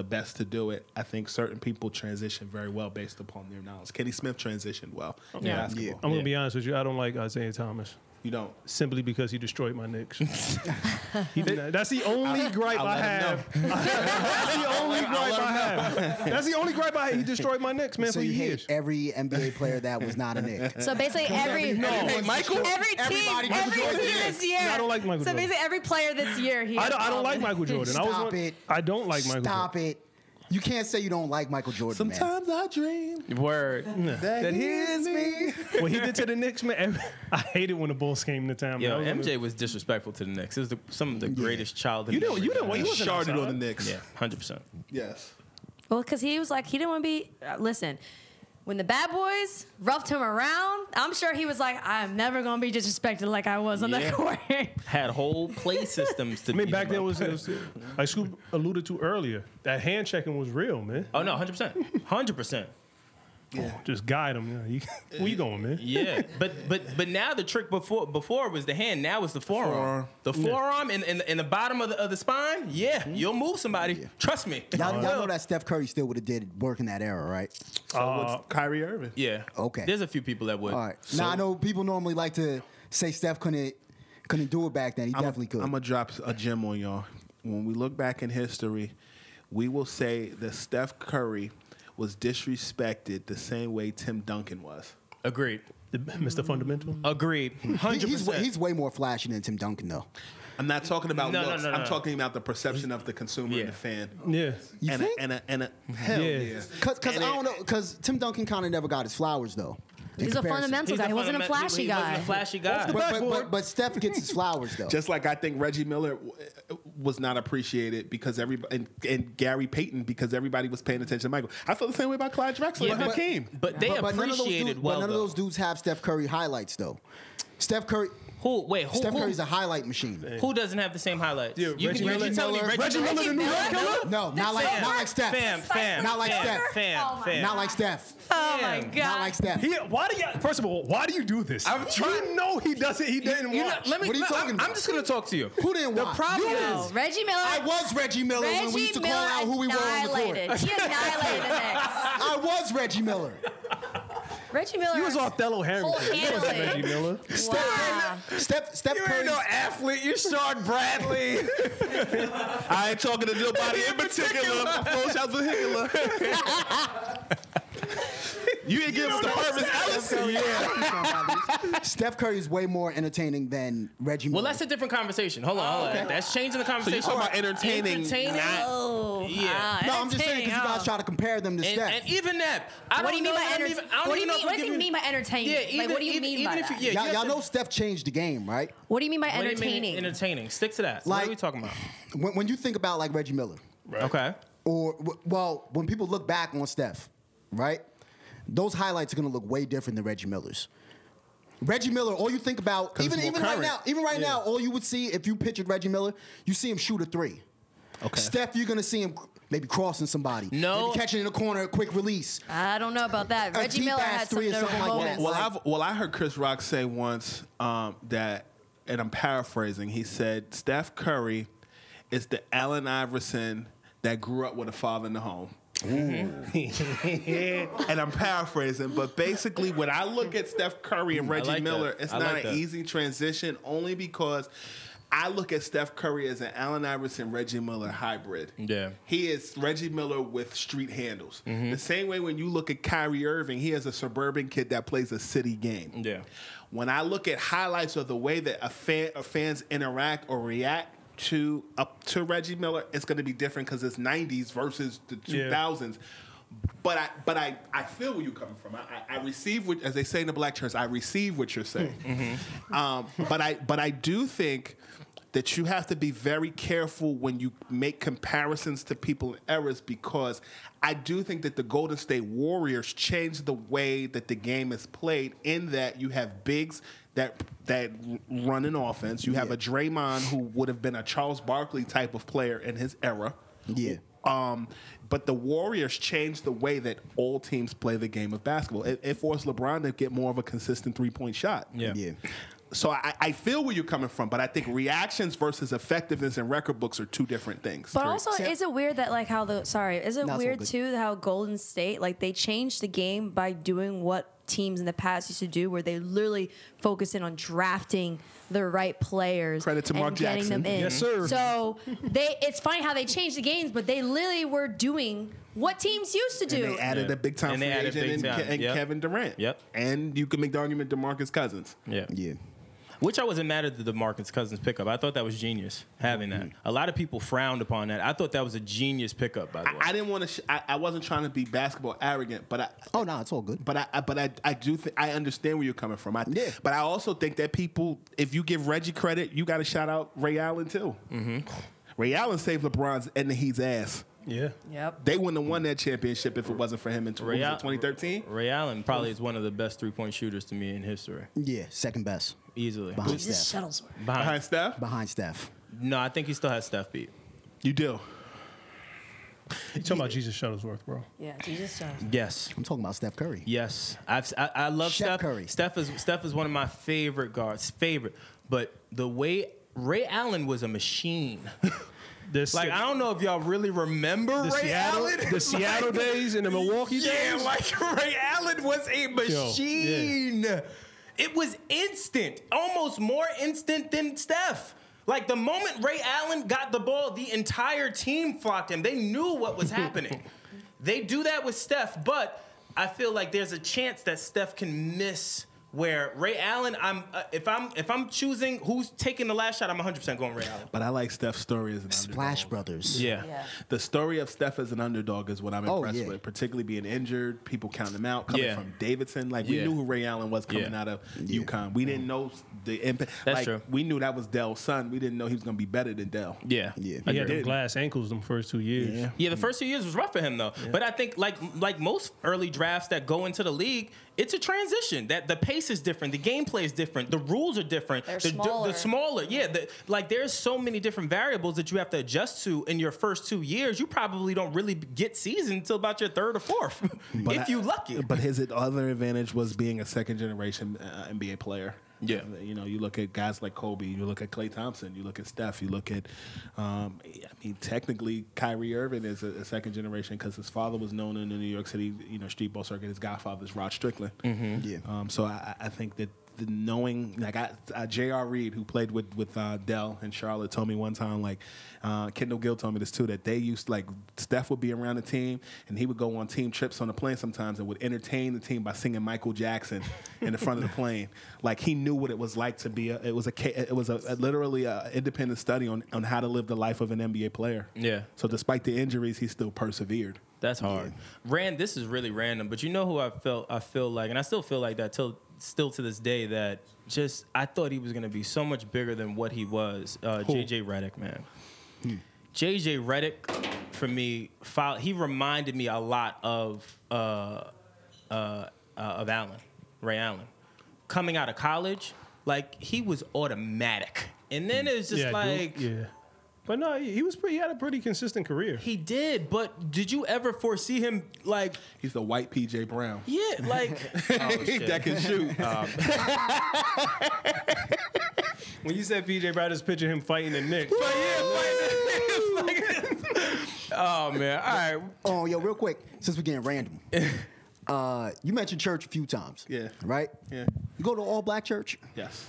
best to do it. I think certain people transition very well based upon their knowledge. Kenny Smith transitioned well in basketball. I'm gonna be honest with you. I don't like Isaiah Thomas. You don't. Simply because he destroyed my Knicks. He did not. That's the only gripe I have. That's the only gripe I have. That's the only gripe I have. He destroyed my Knicks, man, So for you years. hate every NBA player that was not a Knick. So basically, every team this year. No, I don't like Michael So Jordan. basically, every player this year, he. I don't like Michael Jordan. Stop it. I don't like Michael Stop Jordan. it. You can't say you don't like Michael Jordan, man. Sometimes I dream Word. that he is me. What he did to the Knicks, man, I hated when the Bulls came to town. Yo, man. MJ was disrespectful to the Knicks. It was some of the greatest childhood. You didn't. He wasn't sharded outside. on the Knicks. Yeah, 100%. Yes. Well, because he was like, he didn't want to be. Listen, when the bad boys roughed him around, I'm sure he was like, I'm never going to be disrespected like I was on the court. Had whole play systems to. I mean, beat back him then up. was like Scoop alluded to earlier. That hand checking was real, man. Oh no, 100%, 100%. Oh, just guide him. Where you going, man? Yeah, but now the trick before was the hand. Now it's the forearm. The forearm in the bottom of the spine. Yeah, you'll move somebody. Trust me. Y'all know that Steph Curry still would have did work in that era, right? So what's Kyrie Irving? Yeah. Okay. There's a few people that would. All right. Now I know people normally like to say Steph couldn't do it back then. He definitely could. I'm gonna drop a gem on y'all. when we look back in history, we will say that Steph Curry was disrespected the same way Tim Duncan was. Agreed. Mr. Fundamental? Agreed. 100%. He's way more flashy than Tim Duncan, though. I'm not talking about No, looks. no, no, I'm no. talking about the perception of the consumer and the fan. Yeah. You think? Hell Yeah. yeah. Because I don't know. Because Tim Duncan kind of never got his flowers, though. in He's a comparison. fundamental guy. He wasn't a flashy He guy. wasn't a flashy guy. But Steph gets his flowers though. Just like I think Reggie Miller was not appreciated because everybody and Gary Payton because everybody was paying attention to Michael. I feel the same way about Clyde Drexler and Hakeem. But they appreciated But none of those dudes have Steph Curry highlights though. Steph Curry. Steph Curry's a highlight machine. Who doesn't have the same highlights? Yeah, You Reggie can Miller. tell me Reggie Miller, the New York Killer? No, not like Steph. Fam. Not like Steph. Fam. Not like Steph. Oh my god. Not like Steph. Why do you? First of all, why do you do this? I'm trying- You know he doesn't. He didn't watch. Let me. What are you talking about? I'm just gonna talk to you. Who didn't The watch? problem No, is Reggie Miller. I was Reggie Miller when we used to call out who we were on the court. annihilated. He annihilated the Knicks. I was Reggie Miller. Reggie Miller. He was Othello Harrington. He wasn't Wholehandedly. Reggie Miller. Wow. Steph Curry. athlete. You're Sean Bradley. I ain't talking to nobody in particular. My phone shouts for Hitler. You ain't give us the purpose, Alice. Steph Curry is way more entertaining than Reggie Miller. Well, that's a different conversation. Hold on. okay. That's changing the So conversation. you're talking about entertaining, not Oh, Yeah. No, I'm just saying because you guys try to compare them to And, Steph. and even that. I What do you don't mean know by that I'm even- I don't What do you even know mean? if What I'm does he giving- mean by entertaining? Yeah, Like, even- what do you even- mean even by if you- that? yeah, you have Y'all to- know Steph changed the game, right? What do you mean by What do you mean entertaining? entertaining. Stick to that. What Like- are we talking about? When you think about like Reggie Miller, Okay. or well, when people look back on Steph, right? Those highlights are gonna look way different than Reggie Miller's. Reggie Miller, all you think about, even more right current. now, all you would see if you pictured Reggie Miller, you see him shoot a three. Okay. Steph, you're gonna see him maybe crossing somebody, No. maybe catching in the corner, a quick release. I don't know about that. A Reggie deep Miller ass had some three or notable something like that. moments. Well, I heard Chris Rock say once that, and I'm paraphrasing. He said Steph Curry is the Allen Iverson that grew up with a father in the home. And I'm paraphrasing, but basically, when I look at Steph Curry and Reggie like Miller, that. it's I not like an that. easy transition only because I look at Steph Curry as an Allen Iverson, Reggie Miller hybrid. Yeah. He is Reggie Miller with street handles. The same way when you look at Kyrie Irving, he is a suburban kid that plays a city game. Yeah. When I look at highlights of the way that fans interact or react to Reggie Miller, it's going to be different because it's 90s versus the 2000s. But I feel where you're coming from. I receive what, as they say in the black church, I receive what you're saying. But I do think that you have to be very careful when you make comparisons to people and eras, because I do think that the Golden State Warriors changed the way that the game is played, in that you have bigs that run an offense. You have a Draymond who would have been a Charles Barkley type of player in his era. Yeah. But the Warriors changed the way that all teams play the game of basketball. It forced LeBron to get more of a consistent three-point shot. Yeah. So I feel where you're coming from, but I think reactions versus effectiveness in record books are two different things. But also, is it weird that like how is it No, it's all weird good. too how Golden State, like, they changed the game by doing what teams in the past used to do, where they literally focus in on drafting the right players Credit to and Mark getting Jackson. them in. Yes, sir. So it's funny how they changed the games, but they literally were doing what teams used to do. And they added Yeah. a big-time And free they added agent big time. and Yep. Kevin Durant. Yep. And you can make the argument DeMarcus Cousins. Yeah. Yeah. Which I wasn't mad at the DeMarcus Cousins pickup. I thought that was genius, having that. A lot of people frowned upon that. I thought that was a genius pickup, by the way. I didn't want to. I wasn't trying to be basketball arrogant, but Oh no, it's all good. I do think I understand where you're coming from. Yeah. But I also think that people, if you give Reggie credit, you got to shout out Ray Allen too. Ray Allen saved LeBron's and the Heat's ass. Yeah. Yep. They wouldn't have won that championship if it wasn't for him in 2013. Ray Allen probably is one of the best three-point shooters to me in history, Yeah, second best easily. behind Jesus Steph. Shuttlesworth. Behind Steph, Behind Steph. No, I think he still has Steph beat. you do. You talking about Jesus Shuttlesworth, bro? Yeah, Jesus Shuttlesworth. Yes. I'm talking about Steph Curry. Yes, I love Chef Steph. Curry. Steph is one of my favorite guards. But the way Ray Allen was a machine. This, Like, I don't know if y'all really remember the Ray Seattle, Allen. the Seattle days and the Milwaukee Yeah, days. like Ray Allen was a machine. It was instant, almost more instant than Steph. Like, the moment Ray Allen got the ball, the entire team flocked him. They knew what was happening. They do that with Steph, but I feel like there's a chance that Steph can miss. Where Ray Allen, if I'm choosing who's taking the last shot, I'm 100% going Ray Allen. But I like Steph's story as an Splash underdog. Brothers. Yeah. The story of Steph as an underdog is what I'm impressed with, particularly being injured, people counting him out, coming from Davidson. Like, we knew who Ray Allen was coming out of UConn. We didn't know the impact. That's true. We knew that was Dell's son. We didn't know he was going to be better than Dell. Yeah. He had them glass ankles them first 2 years. Yeah, the first 2 years was rough for him, though. Yeah. But I think, like most early drafts that go into the league, it's a transition. That the pace is different, the gameplay is different, the rules are different. They're smaller. The smaller, there's so many different variables that you have to adjust to in your first 2 years. You probably don't really get seasoned until about your third or fourth, if you're lucky. But his other advantage was being a second generation NBA player. Yeah. You know, you look at guys like Kobe, you look at Klay Thompson, you look at Steph, you look at, technically Kyrie Irving is a second generation because his father was known in the New York City, street ball circuit. His godfather is Rod Strickland. Yeah. So I think that knowing, like, J.R. Reed, who played with Dell and Charlotte, told me one time, like, Kendall Gill told me this too, that they used, like, Steph would be around the team and he would go on team trips on the plane sometimes and would entertain the team by singing Michael Jackson in the front of the plane. Like, he knew what it was like to be literally a independent study on how to live the life of an NBA player. Yeah. So despite the injuries, he still persevered. That's hard. This is really random, but you know who I feel like, and I still feel like that still to this day, that just I thought he was going to be so much bigger than what he was. JJ Redick, man. JJ Redick, for me, he reminded me a lot of Allen, Ray Allen. Coming out of college, like, he was automatic, and then it was just But no, he had a pretty consistent career. He did, but did you ever foresee him, like... He's the white P.J. Brown. Yeah, like... oh, shit. That can shoot. When you said P.J. Brown, I just picture him fighting the Knicks. But yeah, fighting the Knicks. Oh, man. All right. Oh, yo, real quick, since we're getting random. You mentioned church a few times. Yeah. Right? Yeah. You go to all black church? Yes.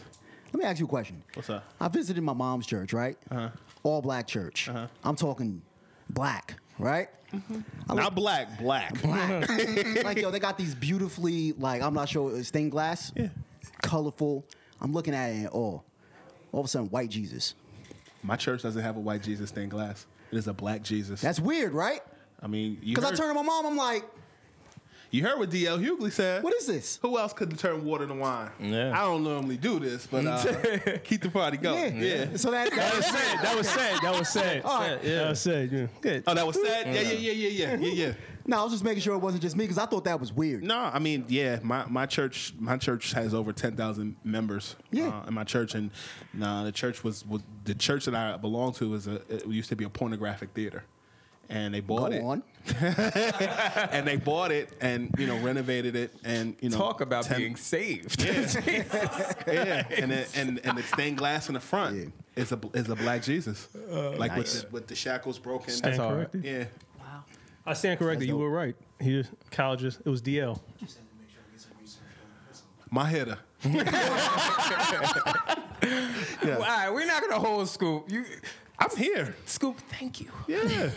Let me ask you a question. What's up? I visited my mom's church, right? Uh-huh. All black church. Uh-huh. I'm talking black, right? Mm-hmm. Not black. Black. Like, yo, they got these beautifully, like, I'm not sure, stained glass. Yeah. Colorful. I'm looking at it and all of a sudden, white Jesus. My church doesn't have a white Jesus stained glass. It is a black Jesus. That's weird, right? I mean, Because I turned to my mom, I'm like, you heard what D.L. Hughley said. what is this? Who else could turn water to wine? Yeah. I don't normally do this, but keep the party going. Yeah. So that That was said. All right. That was said. Yeah. Good. Oh, that was sad? Yeah. No, I was just making sure it wasn't just me because I thought that was weird. No, I mean, yeah, my church has over 10,000 members. Yeah. In my church, and the church the church that I belong to it used to be a pornographic theater, and they bought it. Go on. And they bought it and renovated it and Talk about being saved. Yeah, and the stained glass in the front is a black Jesus, like nice. with the shackles broken. Stand corrected. Yeah. Wow. I stand corrected. That's You dope. were right. He colleges. It was DL. My hitter. All right, we're not gonna hold Scoop. I'm here. Scoop, thank you. Yeah.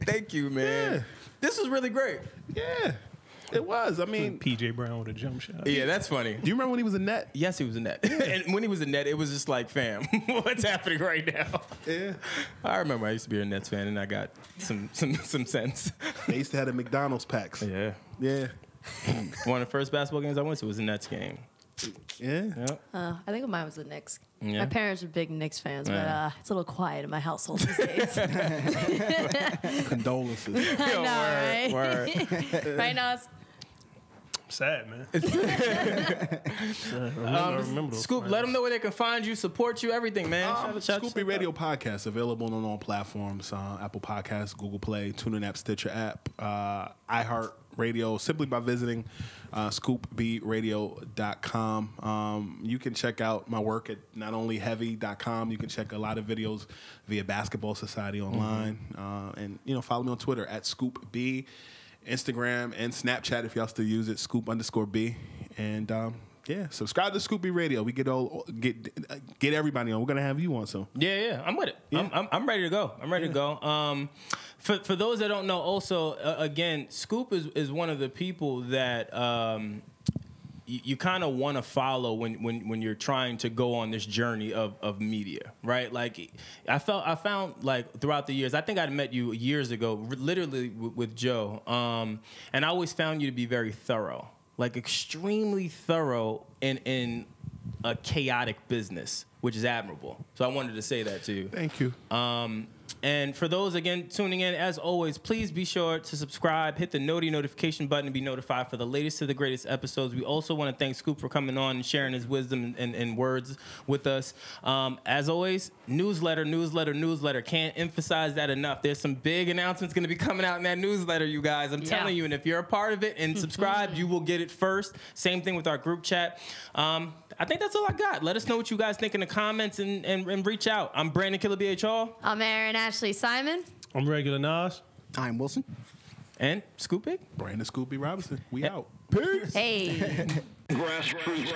Thank you, man. Yeah. This was really great. Yeah. It was. I mean, PJ Brown with a jump shot. Yeah, that's funny. do you remember when he was a net? Yes, he was a net. And when he was a net, it was just like, fam, what's happening right now? Yeah. I remember I used to be a Nets fan, and I got some sense. They used to have the McDonald's packs. Yeah. Yeah. One of the first basketball games I went to was a Nets game. Yeah. Yep. I think mine was the Knicks. Yeah. My parents are big Knicks fans, Yeah. but it's a little quiet in my household these days. Condolences. I know, right? Word. Right now, it's Sad, man. I remember those Scoop, let them know where they can find you, support you, everything, man. Shout Scoopy Radio Podcast available on all platforms: Apple Podcasts, Google Play, TuneIn app, Stitcher app, iHeart Radio. Simply by visiting scoopbradio.com. You can check out my work at not only heavy.com. You can check a lot of videos via Basketball Society online, and follow me on Twitter at ScoopB. Instagram and Snapchat, if y'all still use it, Scoop_B. And Yeah, subscribe to Scoopy Radio. We get everybody on. We're gonna have you on soon. Yeah, I'm with it. Yeah. I'm ready to go. I'm ready to go. For those that don't know, also again, Scoop is one of the people that you kind of want to follow when you're trying to go on this journey of media, right? Like I found like throughout the years, I think I'd met you years ago, literally with Joe, and I always found you to be very thorough. Like extremely thorough in a chaotic business, which is admirable. So I wanted to say that to you. Thank you. And for those, again, tuning in, as always, please be sure to subscribe, hit the notification button to be notified for the latest to the greatest episodes. We also want to thank Scoop for coming on and sharing his wisdom and words with us. As always, newsletter. Can't emphasize that enough. There's some big announcements going to be coming out in that newsletter, you guys. I'm telling you, and if you're a part of it and subscribed, you will get it first. Same thing with our group chat. I think that's all I got. Let us know what you guys think in the comments and reach out. I'm Brandon Killabh Hall. I'm Erin Ashley Simon. I'm Regular Nas. I'm Wylson. And Scoopy. Brandon Scoopy Robinson. We out. Peace. Hey. Grassroots.